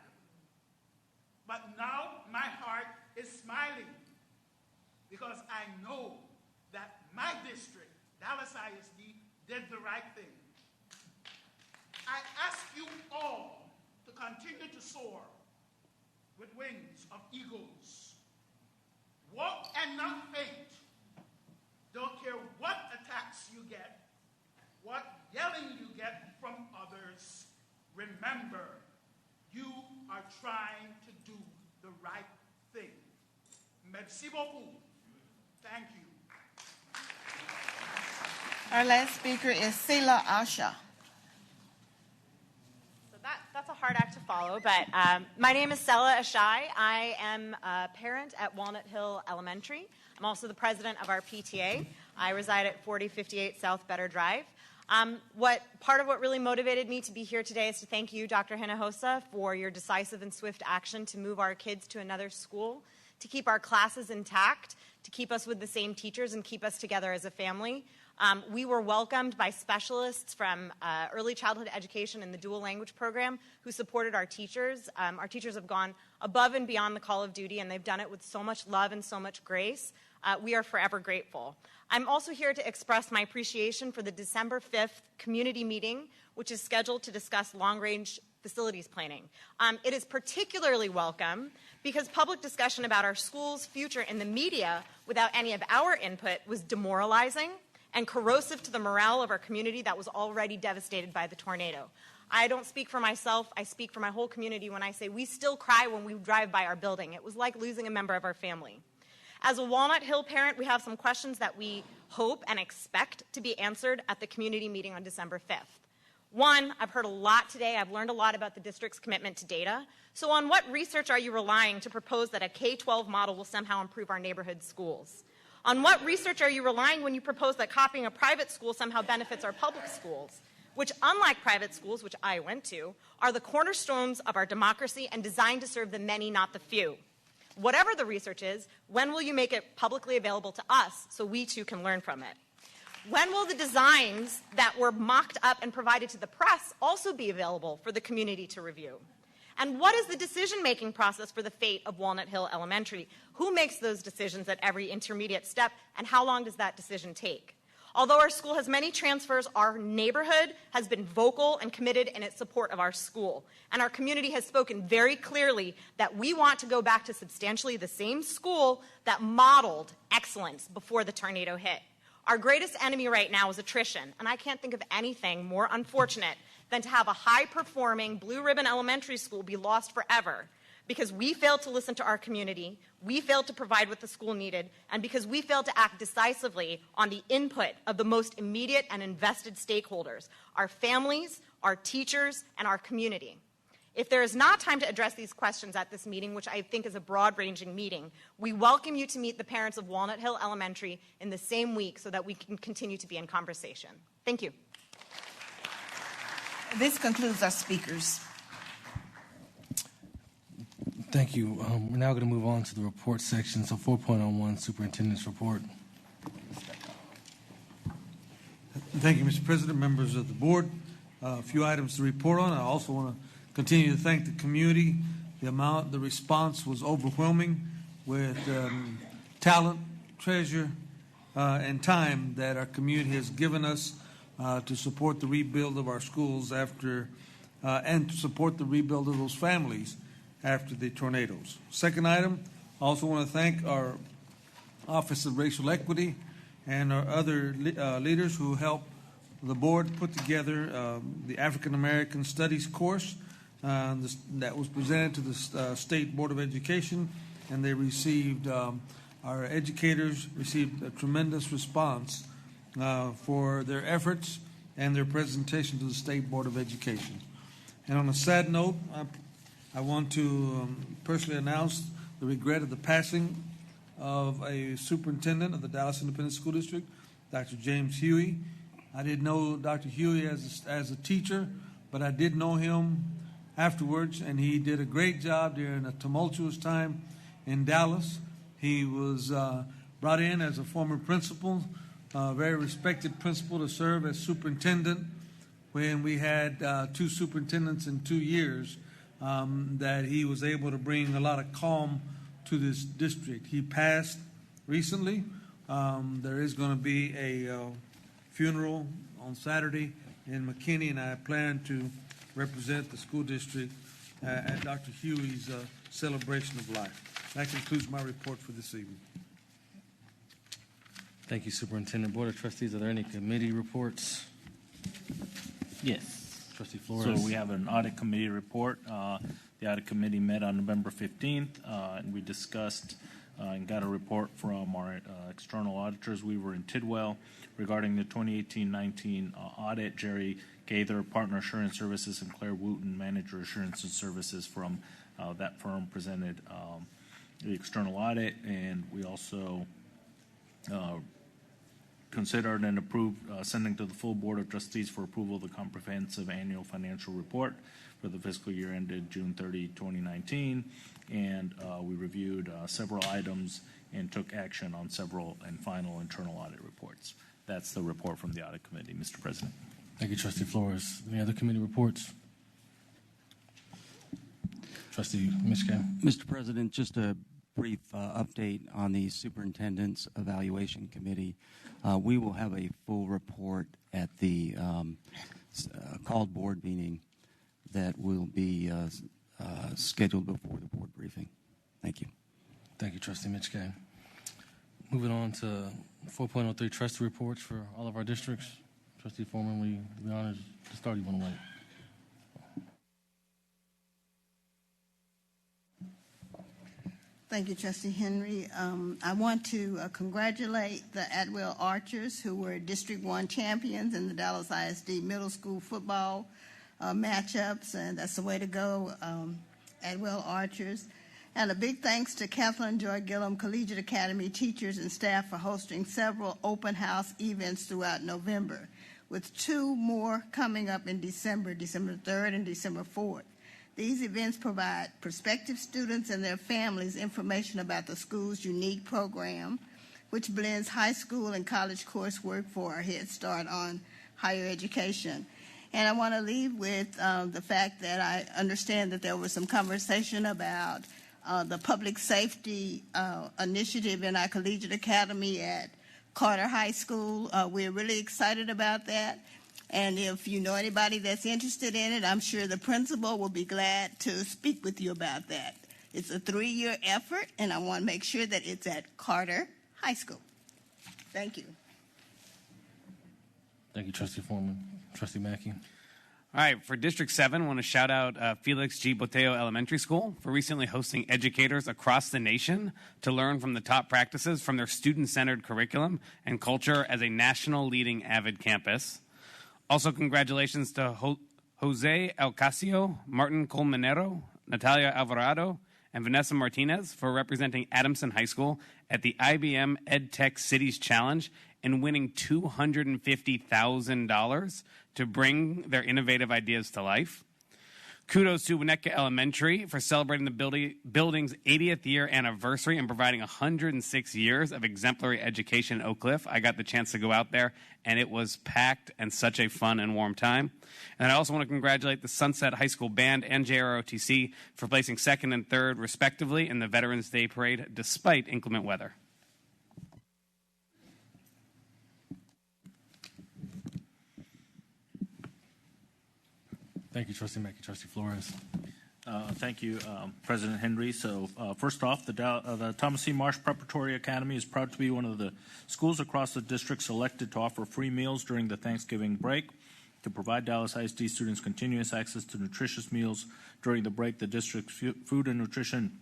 But now my heart is smiling because I know that my district, Dallas ISD, did the right thing. I ask you all to continue to soar with wings of eagles. Walk and not faint. Don't care what attacks you get, what yelling you get from others. Remember, you are trying to do the right thing. Merci beaucoup. Thank you. Our last speaker is Sela Asha. So that's a hard act to follow, but my name is Sela Ashai. I am a parent at Walnut Hill Elementary. I'm also the president of our PTA. I reside at 4058 South Better Drive. Part of what really motivated me to be here today is to thank you, Dr. Hinojosa, for your decisive and swift action to move our kids to another school, to keep our classes intact, to keep us with the same teachers and keep us together as a family. We were welcomed by specialists from early childhood education and the dual language program who supported our teachers. Our teachers have gone above and beyond the call of duty, and they've done it with so much love and so much grace. We are forever grateful. I'm also here to express my appreciation for the December 5th community meeting, which is scheduled to discuss long-range facilities planning. It is particularly welcome because public discussion about our school's future in the media without any of our input was demoralizing and corrosive to the morale of our community that was already devastated by the tornado. I don't speak for myself, I speak for my whole community when I say we still cry when we drive by our building. It was like losing a member of our family. As a Walnut Hill parent, we have some questions that we hope and expect to be answered at the community meeting on December 5th. One, I've heard a lot today. I've learned a lot about the district's commitment to data. So on what research are you relying to propose that a K-12 model will somehow improve our neighborhood schools? On what research are you relying when you propose that copying a private school somehow benefits our public schools, which, unlike private schools, which I went to, are the cornerstones of our democracy and designed to serve the many, not the few? Whatever the research is, when will you make it publicly available to us so we too can learn from it? When will the designs that were mocked up and provided to the press also be available for the community to review? And what is the decision-making process for the fate of Walnut Hill Elementary? Who makes those decisions at every intermediate step, and how long does that decision take? Although our school has many transfers, our neighborhood has been vocal and committed in its support of our school. And our community has spoken very clearly that we want to go back to substantially the same school that modeled excellence before the tornado hit. Our greatest enemy right now is attrition, and I can't think of anything more unfortunate than to have a high-performing Blue Ribbon Elementary School be lost forever because we failed to listen to our community, we failed to provide what the school needed, and because we failed to act decisively on the input of the most immediate and invested stakeholders, our families, our teachers, and our community. If there is not time to address these questions at this meeting, which I think is a broad-ranging meeting, we welcome you to meet the parents of Walnut Hill Elementary in the same week so that we can continue to be in conversation. Thank you. This concludes our speakers. Thank you. We're now going to move on to the report section. So 4.01, Superintendent's Report. Thank you, Mr. President, members of the board. A few items to report on. I also want to continue to thank the community. The response was overwhelming with talent, treasure, and time that our community has given us to support the rebuild of our schools and to support the rebuild of those families after the tornadoes. Second item, I also want to thank our Office of Racial Equity and our other leaders who helped the board put together the African American Studies course that was presented to the State Board of Education, and they received, our educators received a tremendous response for their efforts and their presentation to the State Board of Education. And on a sad note, I want to personally announce the regret of the passing of a superintendent of the Dallas Independent School District, Dr. James Huey. I didn't know Dr. Huey as a teacher, but I did know him afterwards, and he did a great job during a tumultuous time in Dallas. He was brought in as a former principal, a very respected principal, to serve as superintendent when we had 2 superintendents in 2 years. That he was able to bring a lot of calm to this district. He passed recently. There is going to be a funeral on Saturday in McKinney, and I plan to represent the school district at Dr. Huey's celebration of life. That concludes my report for this evening. Thank you, Superintendent. Board of Trustees, are there any committee reports? Yes. Trustee Flores. So we have an audit committee report. The audit committee met on November 15th, and we discussed and got a report from our external auditors. We were in Tidwell regarding the 2018-19 audit. Jerry Gaither, Partner Assurance Services, and Claire Wooten, Manager Assurance and Services from that firm, presented the external audit, and we also considered and approved sending to the full Board of Trustees for approval the comprehensive annual financial report for the fiscal year ended June 30, 2019. And we reviewed several items and took action on several and final internal audit reports. That's the report from the Audit Committee, Mr. President. Thank you, Trustee Flores. Any other committee reports? Trustee Mishkin. Mr. President, just a brief update on the Superintendent's Evaluation Committee. We will have a full report at the called board meeting that will be scheduled before the board briefing. Thank you. Thank you, Trustee Mitchke. Moving on to 4.03 trustee reports for all of our districts. Trustee Foreman, will you be honored to start? You want to wait? Thank you, Trustee Henry. I want to congratulate the Atwell Archers, who were District 1 champions in the Dallas ISD middle school football matchups, and that's the way to go, Atwell Archers. And a big thanks to Kathleen Joy Gillum Collegiate Academy teachers and staff for hosting several open house events throughout November, with 2 more coming up in December 3rd and December 4th. These events provide prospective students and their families information about the school's unique program, which blends high school and college coursework for a head start on higher education. And I want to leave with the fact that I understand that there was some conversation about the public safety initiative in our collegiate academy at Carter High School. We're really excited about that. And if you know anybody that's interested in it, I'm sure the principal will be glad to speak with you about that. It's a 3-year effort, and I want to make sure that it's at Carter High School. Thank you. Thank you, Trustee Foreman. Trustee Mackey. All right, for District 7, I want to shout out Felix G. Boteo Elementary School for recently hosting educators across the nation to learn from the top practices from their student-centered curriculum and culture as a national leading AVID campus. Also, congratulations to Jose Alcacio, Martin Colmenero, Natalia Alvarado, and Vanessa Martinez for representing Adamson High School at the IBM EdTech Cities Challenge and winning $250,000 to bring their innovative ideas to life. Kudos to Winnetka Elementary for celebrating the building's 80th year anniversary and providing 106 years of exemplary education in Oak Cliff. I got the chance to go out there, and it was packed and such a fun and warm time. And I also want to congratulate the Sunset High School Band and JROTC for placing 2nd and 3rd, respectively, in the Veterans Day Parade, despite inclement weather. Thank you, Trustee Mackey. Trustee Flores. Thank you, President Henry. So first off, the Thomas C. Marsh Preparatory Academy is proud to be one of the schools across the district selected to offer free meals during the Thanksgiving break. To provide Dallas ISD students continuous access to nutritious meals during the break, the district's Food and Nutrition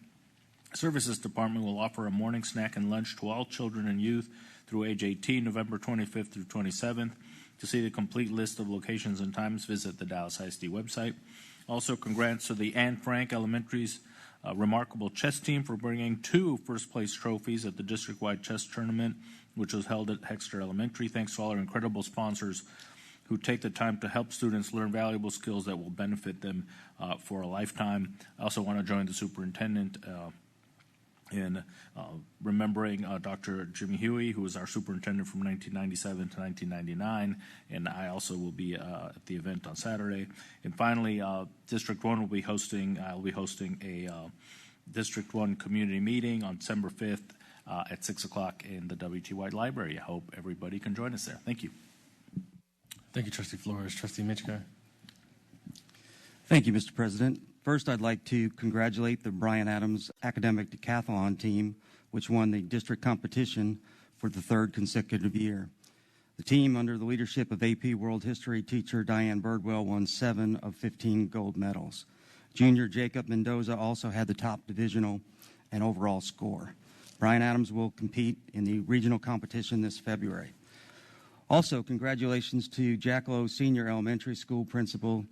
Services Department will offer a morning snack and lunch to all children and youth through age 18, November 25th through 27th. To see the complete list of locations and times, visit the Dallas ISD website. Also, congrats to the Anne Frank Elementary's remarkable chess team for bringing 2 first-place trophies at the district-wide chess tournament, which was held at Hexter Elementary. Thanks to all our incredible sponsors who take the time to help students learn valuable skills that will benefit them for a lifetime. I also want to join the superintendent in remembering Dr. Jimmy Huey, who was our superintendent from 1997 to 1999, and I also will be at the event on Saturday. And finally, District 1 will be hosting, I'll be hosting a District 1 community meeting on December 5th at 6 o'clock in the W.T. White Library. I hope everybody can join us there. Thank you. Thank you, Trustee Flores. Trustee Mitchke. Thank you, Mr. President. First, I'd like to congratulate the Bryan Adams Academic Decathlon team, which won the district competition for the 3rd consecutive year. The team, under the leadership of AP World History teacher Diane Birdwell, won 7 of 15 gold medals. Junior Jacob Mendoza also had the top divisional and overall score. Bryan Adams will compete in the regional competition this February. Also, congratulations to Jackalow Senior Elementary School Principal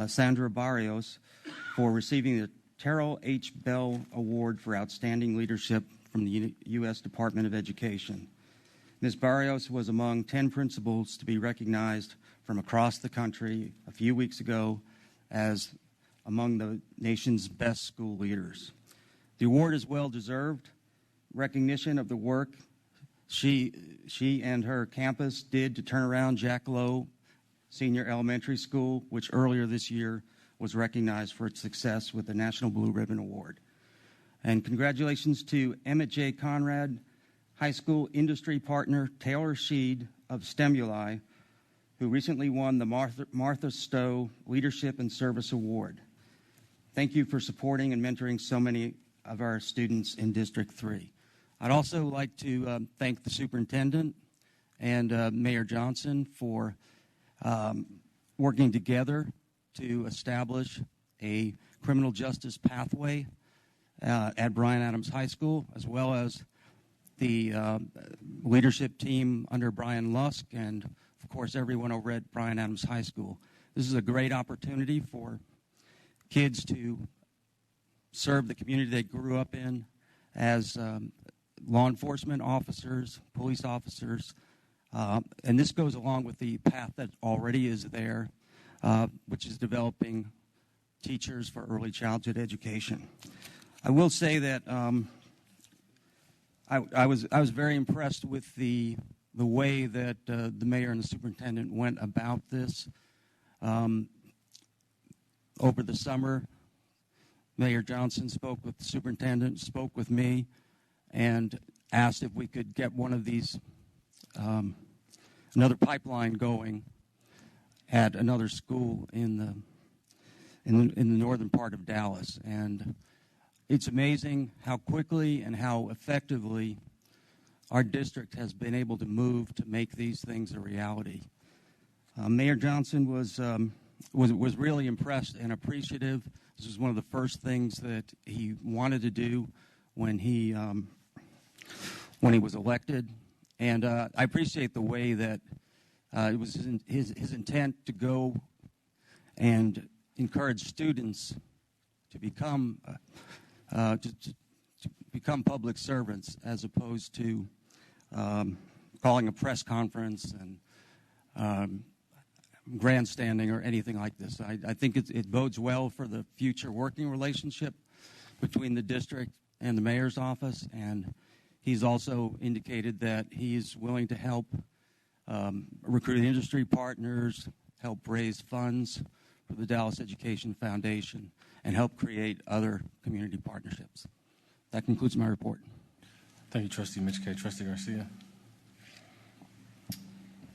Sandra Barrios for receiving the Terrell H. Bell Award for Outstanding Leadership from the U.S. Department of Education. Ms. Barrios was among 10 principals to be recognized from across the country a few weeks ago as among the nation's best school leaders. The award is well-deserved recognition of the work she and her campus did to turn around Jackalow Senior Elementary School, which earlier this year was recognized for its success with the National Blue Ribbon Award. And congratulations to Emmett J. Conrad High School industry partner Taylor Sheed of Stemuli who recently won the Martha Stowe Leadership and Service Award. Thank you for supporting and mentoring so many of our students in District 3. I'd also like to thank the superintendent and Mayor Johnson for working together to establish a criminal justice pathway at Bryan Adams High School, as well as the leadership team under Brian Lusk and, of course, everyone over at Bryan Adams High School. This is a great opportunity for kids to serve the community they grew up in as law enforcement officers, police officers, and this goes along with the path that already is there, which is developing teachers for early childhood education. I will say that I was very impressed with the way that the mayor and the superintendent went about this. Over the summer, Mayor Johnson spoke with the superintendent, spoke with me, and asked if we could get one of these, another pipeline going at another school in the northern part of Dallas. And it's amazing how quickly and how effectively our district has been able to move to make these things a reality. Mayor Johnson was really impressed and appreciative. This was one of the first things that he wanted to do when he was elected, and I appreciate the way that it was his intent to go and encourage students to become become public servants, as opposed to calling a press conference and grandstanding or anything like this. I think it bodes well for the future working relationship between the district and the mayor's office, and he's also indicated that he's willing to help recruit industry partners, help raise funds for the Dallas Education Foundation, and help create other community partnerships. That concludes my report. Thank you, Trustee Mitchke. Trustee Garcia.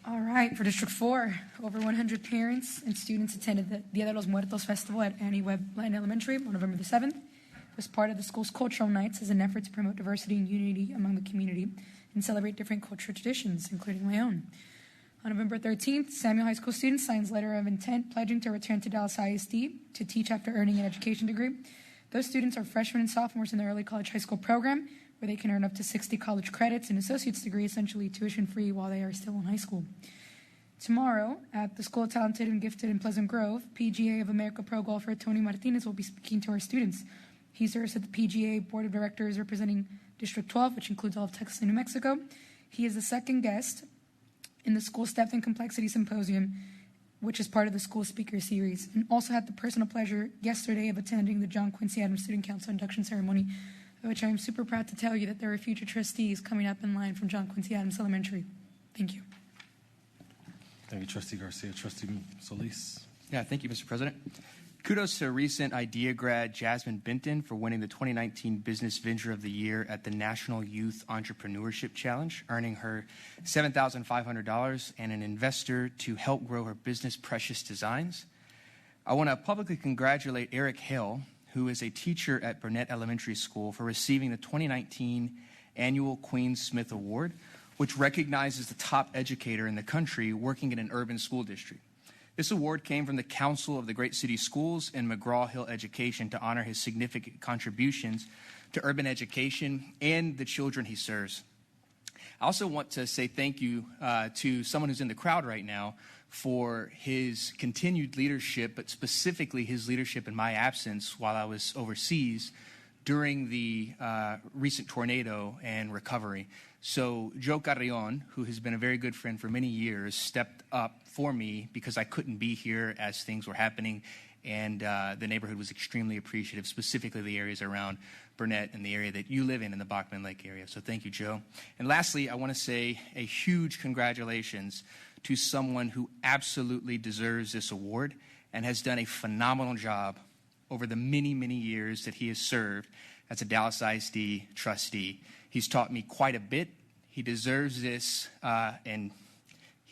All right, for District 4, over 100 parents and students attended the Dia de los Muertos Festival at Annie Webb Line Elementary on November the 7th. It was part of the school's cultural nights as an effort to promote diversity and unity among the community and celebrate different cultural traditions, including my own. On November 13th, Samuel High School students signed a letter of intent pledging to return to Dallas ISD to teach after earning an education degree. Those students are freshmen and sophomores in the early college high school program, where they can earn up to 60 college credits and associate's degree, essentially tuition-free while they are still in high school. Tomorrow, at the School of Talented and Gifted in Pleasant Grove, PGA of America pro golfer Tony Martinez will be speaking to our students. He serves at the PGA Board of Directors representing District 12, which includes all of Texas and New Mexico. He is the second guest in the School Depth and Complexity Symposium, which is part of the School Speaker Series, and also had the personal pleasure yesterday of attending the John Quincy Adams Student Council induction ceremony, which I am super proud to tell you that there are future trustees coming up in line from John Quincy Adams Elementary. Thank you. Thank you, Trustee Garcia. Trustee Solis. Yeah, thank you, Mr. President. Kudos to recent IDEA grad Jasmine Benton for winning the 2019 Business Venture of the Year at the National Youth Entrepreneurship Challenge, earning her $7,500 and an investor to help grow her business, Precious Designs. I want to publicly congratulate Eric Hale, who is a teacher at Burnett Elementary School, for receiving the 2019 Annual Queen Smith Award, which recognizes the top educator in the country working in an urban school district. This award came from the Council of the Great City Schools and McGraw-Hill Education to honor his significant contributions to urban education and the children he serves. I also want to say thank you to someone who's in the crowd right now for his continued leadership, but specifically his leadership in my absence while I was overseas during the recent tornado and recovery. So Joe Carrion, who has been a very good friend for many years, stepped up for me because I couldn't be here as things were happening, and the neighborhood was extremely appreciative, specifically the areas around Burnett and the area that you live in the Bachman Lake area. So thank you, Joe. And lastly, I want to say a huge congratulations to someone who absolutely deserves this award and has done a phenomenal job over the many, many years that he has served as a Dallas ISD trustee. He's taught me quite a bit. He deserves this, and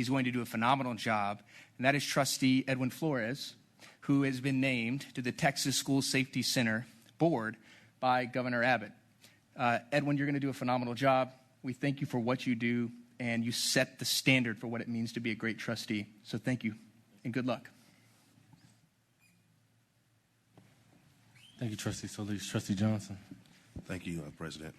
He's going to do a phenomenal job, and that is Trustee Edwin Flores, who has been named to the Texas School Safety Center board by Governor Abbott. Edwin, you're going to do a phenomenal job. We thank you for what you do, and you set the standard for what it means to be a great trustee. So thank you, and good luck. Thank you, Trustee Solis. Trustee Johnson. Thank you, President.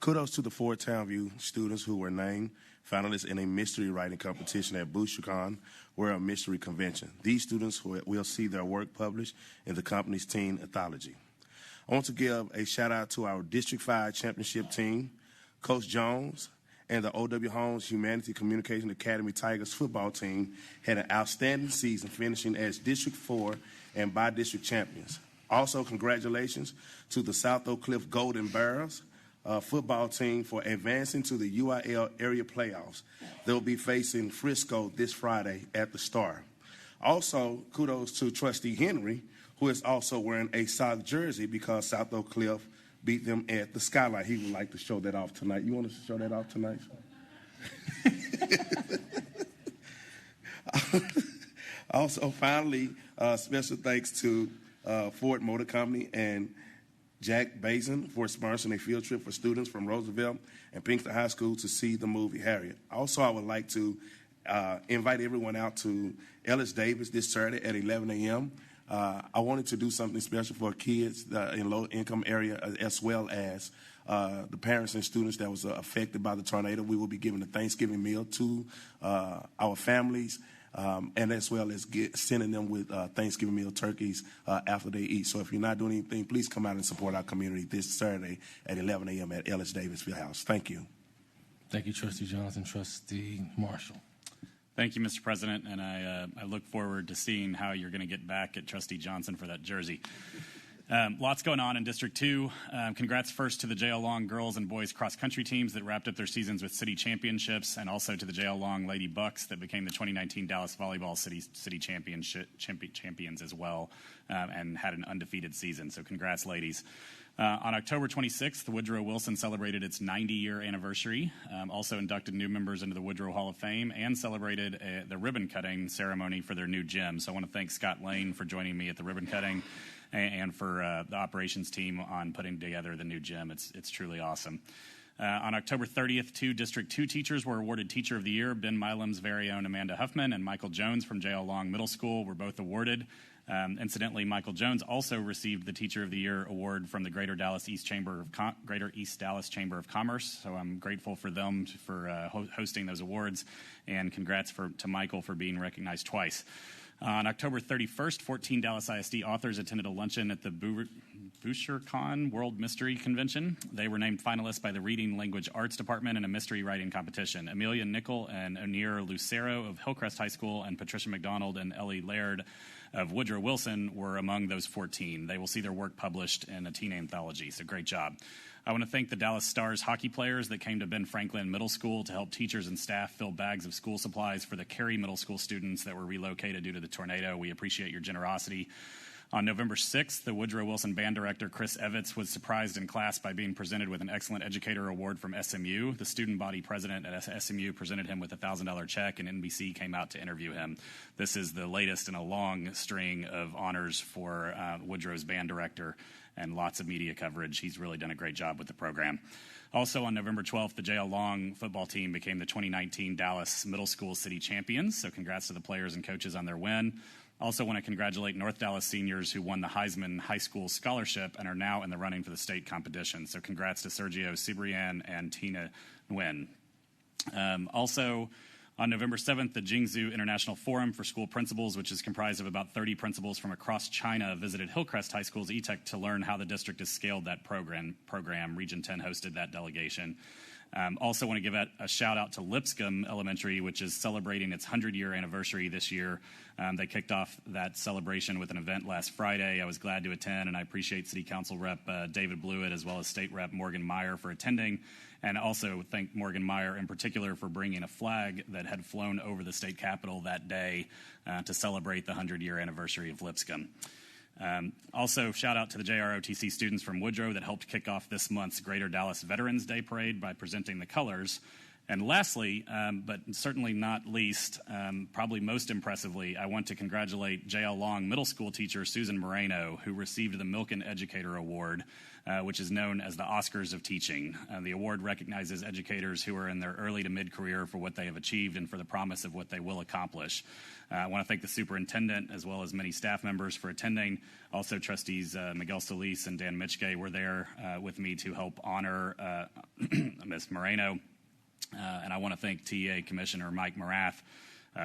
Kudos to the 4 Townview students who were named finalists in a mystery writing competition at BoucherCon World Mystery Convention. These students will see their work published in the company's teen anthology. I want to give a shout out to our District 5 championship team, Coach Jones, and the O.W. Holmes Humanity Communication Academy Tigers football team had an outstanding season, finishing as District 4 and by-district champions. Also, congratulations to the South Oak Cliff Golden Bears football team for advancing to the UIL area playoffs. They'll be facing Frisco this Friday at the Star. Also, kudos to Trustee Henry, who is also wearing a South jersey because South Oak Cliff beat them at the Skylight. He would like to show that off tonight. You want to show that off tonight? Also, finally, special thanks to Ford Motor Company and Jack Bazin for sponsoring a field trip for students from Roosevelt and Pinkston High School to see the movie Harriet. Also, I would like to invite everyone out to Ellis Davis this Saturday at 11 a.m. I wanted to do something special for kids in low-income area as well as the parents and students that was affected by the tornado. We will be giving a Thanksgiving meal to our families. And as well as sending them with Thanksgiving meal turkeys after they eat. So if you're not doing anything, please come out and support our community this Saturday at 11 a.m. at Ellis Davis Fieldhouse. Thank you. Thank you, Trustee Johnson. Trustee Marshall. Thank you, Mr. President, and I look forward to seeing how you're going to get back at Trustee Johnson for that jersey. Lots going on in District 2. Congrats first to the JL Long girls and boys cross-country teams that wrapped up their seasons with city championships, and also to the JL Long Lady Bucks that became the 2019 Dallas Volleyball City champions as well, and had an undefeated season. So congrats, ladies. On October 26th, Woodrow Wilson celebrated its 90-year anniversary, also inducted new members into the Woodrow Hall of Fame, and celebrated the ribbon-cutting ceremony for their new gym. So I want to thank Scott Lane for joining me at the ribbon-cutting and for the operations team on putting together the new gym. It's truly awesome. On October 30th, 2 District 2 teachers were awarded Teacher of the Year. Ben Milam's very own Amanda Huffman and Michael Jones from J.L. Long Middle School were both awarded. Incidentally, Michael Jones also received the Teacher of the Year award from the Greater East Dallas Chamber of Commerce. So I'm grateful for them for hosting those awards, and congrats to Michael for being recognized twice. On October 31st, 14 Dallas ISD authors attended a luncheon at the BoucherCon World Mystery Convention. They were named finalists by the Reading Language Arts Department in a mystery writing competition. Amelia Nickel and Onir Lucero of Hillcrest High School and Patricia McDonald and Ellie Laird of Woodrow Wilson were among those 14. They will see their work published in a teen anthology, so great job. I want to thank the Dallas Stars hockey players that came to Ben Franklin Middle School to help teachers and staff fill bags of school supplies for the Cary Middle School students that were relocated due to the tornado. We appreciate your generosity. On November 6th, the Woodrow Wilson band director, Chris Evitz, was surprised in class by being presented with an Excellent Educator Award from SMU. The student body president at SMU presented him with a $1,000 check, and NBC came out to interview him. This is the latest in a long string of honors for Woodrow's band director, and lots of media coverage. He's really done a great job with the program. Also on November 12th, the JL Long football team became the 2019 Dallas Middle School City Champions, so congrats to the players and coaches on their win. Also want to congratulate North Dallas seniors who won the Heisman High School Scholarship and are now in the running for the state competition. So congrats to Sergio Cibrian and Tina Nguyen. Also, on November 7th, the Jingzhou International Forum for School Principals, which is comprised of about 30 principals from across China, visited Hillcrest High School's ETEC to learn how the district has scaled that program. Region 10 hosted that delegation. Also want to give a shout out to Lipscomb Elementary, which is celebrating its 100-year anniversary this year. They kicked off that celebration with an event last Friday. I was glad to attend, and I appreciate City Council Rep David Blewett as well as State Rep Morgan Meyer for attending, and also thank Morgan Meyer in particular for bringing a flag that had flown over the state capitol that day to celebrate the 100-year anniversary of Lipscomb. Also, shout out to the JROTC students from Woodrow that helped kick off this month's Greater Dallas Veterans Day Parade by presenting the colors. And lastly, but certainly not least, probably most impressively, I want to congratulate J.L. Long Middle School teacher Susan Moreno, who received the Milken Educator Award, which is known as the Oscars of Teaching. The award recognizes educators who are in their early to mid-career for what they have achieved and for the promise of what they will accomplish. I want to thank the superintendent as well as many staff members for attending. Also, trustees Miguel Solis and Dan Mitchke were there with me to help honor Ms. Moreno. And I want to thank TA Commissioner Mike Morath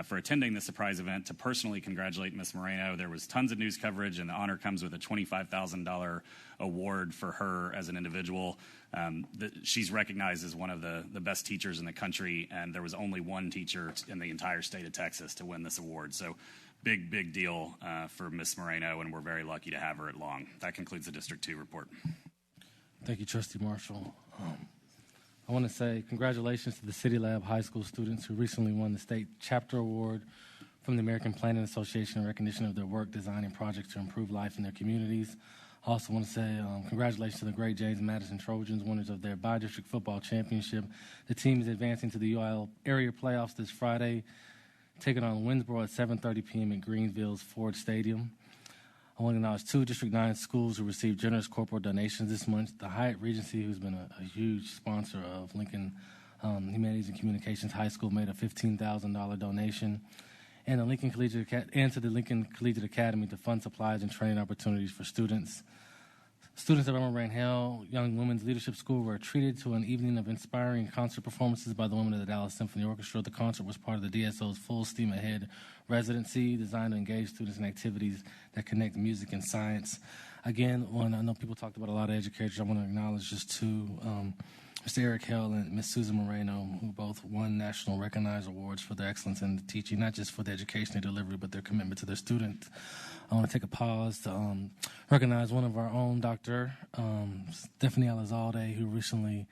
for attending the surprise event to personally congratulate Ms. Moreno. There was tons of news coverage, and the honor comes with a $25,000 award for her as an individual. She's recognized as one of the best teachers in the country, and there was only one teacher in the entire state of Texas to win this award. So big deal for Ms. Moreno, and we're very lucky to have her at Long. That concludes the District 2 report. Thank you, Trustee Marshall. I want to say congratulations to the City Lab High School students who recently won the State Chapter Award from the American Planning Association in recognition of their work designing projects to improve life in their communities. I also want to say congratulations to the great James Madison Trojans, winners of their bi-district football championship. The team is advancing to the UIL area playoffs this Friday, taking on Winsboro at 7:30 p.m. at Greenville's Ford Stadium. I want to acknowledge 2 District 9 schools who received generous corporate donations this month. The Hyatt Regency, who's been a huge sponsor of Lincoln Humanities and Communications High School, made a $15,000 donation. And the Lincoln to the Lincoln Collegiate Academy to fund supplies and training opportunities for students. Students of Irma Rangel Young Women's Leadership School were treated to an evening of inspiring concert performances by the women of the Dallas Symphony Orchestra. The concert was part of the DSO's Full Steam Ahead residency designed to engage students in activities that connect music and science. Again, I know people talked about a lot of educators. I want to acknowledge just 2, Mr. Eric Hill and Ms. Susan Moreno, who both won national recognized awards for their excellence in teaching, not just for the education they deliver, but their commitment to their students. I want to take a pause to recognize one of our own, Dr. Stephanie Elizalde, who recently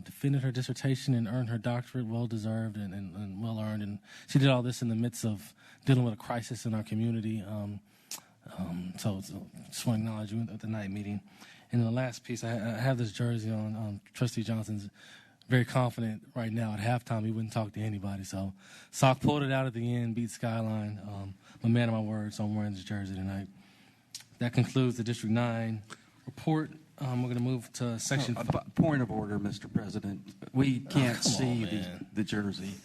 defended her dissertation and earned her doctorate, well-deserved and well-earned. And she did all this in the midst of dealing with a crisis in our community. So just want to acknowledge you at the night meeting. And in the last piece, I have this jersey on. Trustee Johnson's very confident right now at halftime he wouldn't talk to anybody. So Sock pulled it out at the end, beat Skyline. I'm a man of my word, so I'm wearing this jersey tonight. That concludes the District 9 report. We're going to move to section... Point of order, Mr. President. We can't see the jersey.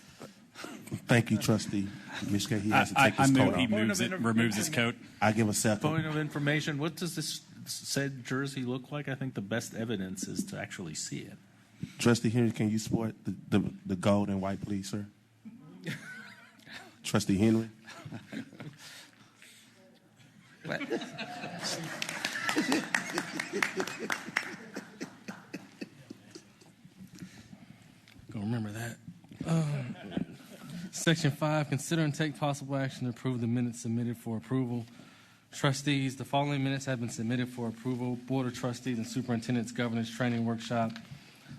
Thank you, Trustee Mishka. He has to take his coat off. He removes his coat. I give a second. Point of information, what does this said jersey look like? I think the best evidence is to actually see it. Trustee Henry, can you sport the gold and white, please, sir? Trustee Henry. Gonna remember that. Section 5, consider and take possible action to approve the minutes submitted for approval. Trustees, the following minutes have been submitted for approval. Board of Trustees and Superintendent's Governance Training Workshop,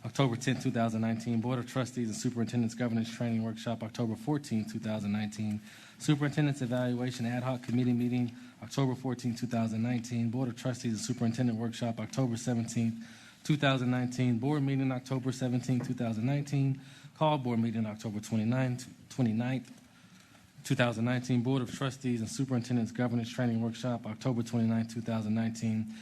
October 10, 2019. Board of Trustees and Superintendent's Governance Training Workshop, October 14, 2019. Superintendent's Evaluation Ad Hoc Committee Meeting, October 14, 2019. Board of Trustees and Superintendent Workshop, October 17, 2019. Board Meeting, October 17, 2019. Call Board Meeting, October 29th, 2019. Board of Trustees and Superintendent's Governance Training Workshop, October 29, 2019.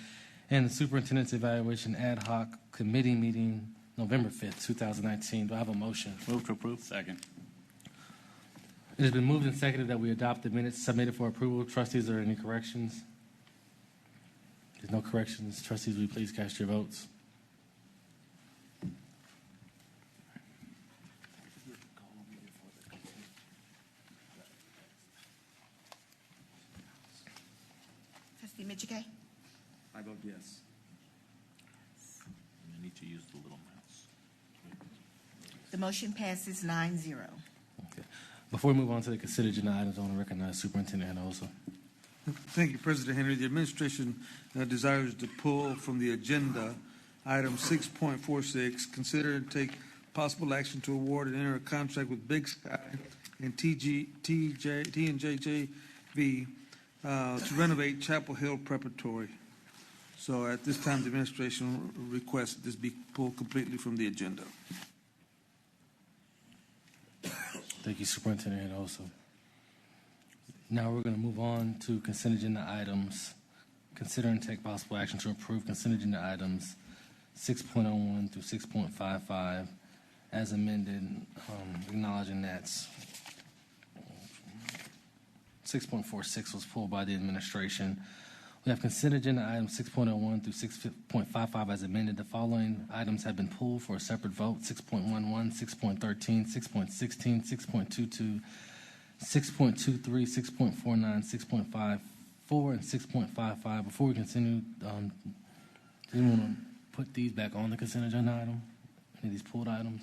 And the Superintendent's Evaluation Ad Hoc Committee Meeting, November 5th, 2019. Do I have a motion? Move to approve. Second. It has been moved and seconded that we adopt the minutes submitted for approval. Trustees, are there any corrections? There's no corrections. Trustees, will you please cast your votes? Trustee Mitchell? I vote yes. I need to use the little mouse. The motion passes 9-0. Okay. Before we move on to the considered agenda items, I want to recognize Superintendent Hinojosa. Thank you, President Henry. The administration desires to pull from the agenda item 6.46, consider and take possible action to award and enter a contract with Big Sky and TNJJV to renovate Chapel Hill Preparatory. So at this time, the administration requests this be pulled completely from the agenda. Thank you, Superintendent Hinojosa. Now we're going to move on to consent agenda items. Consider and take possible action to approve consent agenda items 6.01 through 6.55 as amended, acknowledging that 6.46 was pulled by the administration. We have consent agenda items 6.01 through 6.55 as amended. The following items have been pulled for a separate vote: 6.11, 6.13, 6.16, 6.22, 6.23, 6.49, 6.54, and 6.55. Before we continue, do you want to put these back on the consent agenda item? Any of these pulled items?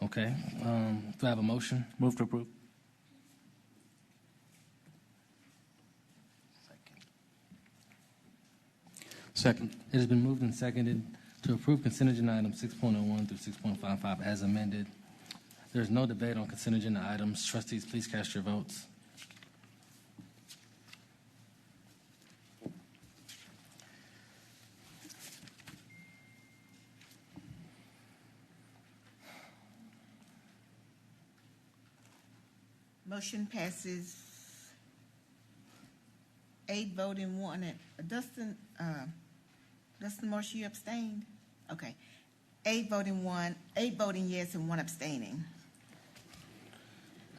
Okay. Do I have a motion? Move to approve. Second. It has been moved and seconded to approve consent agenda items 6.01 through 6.55 as amended. There is no debate on consent agenda items. Trustees, please cast your votes. Motion passes 8 voting, 1. Dustin Marsh, you abstained? Okay. 8 voting yes and 1 abstaining.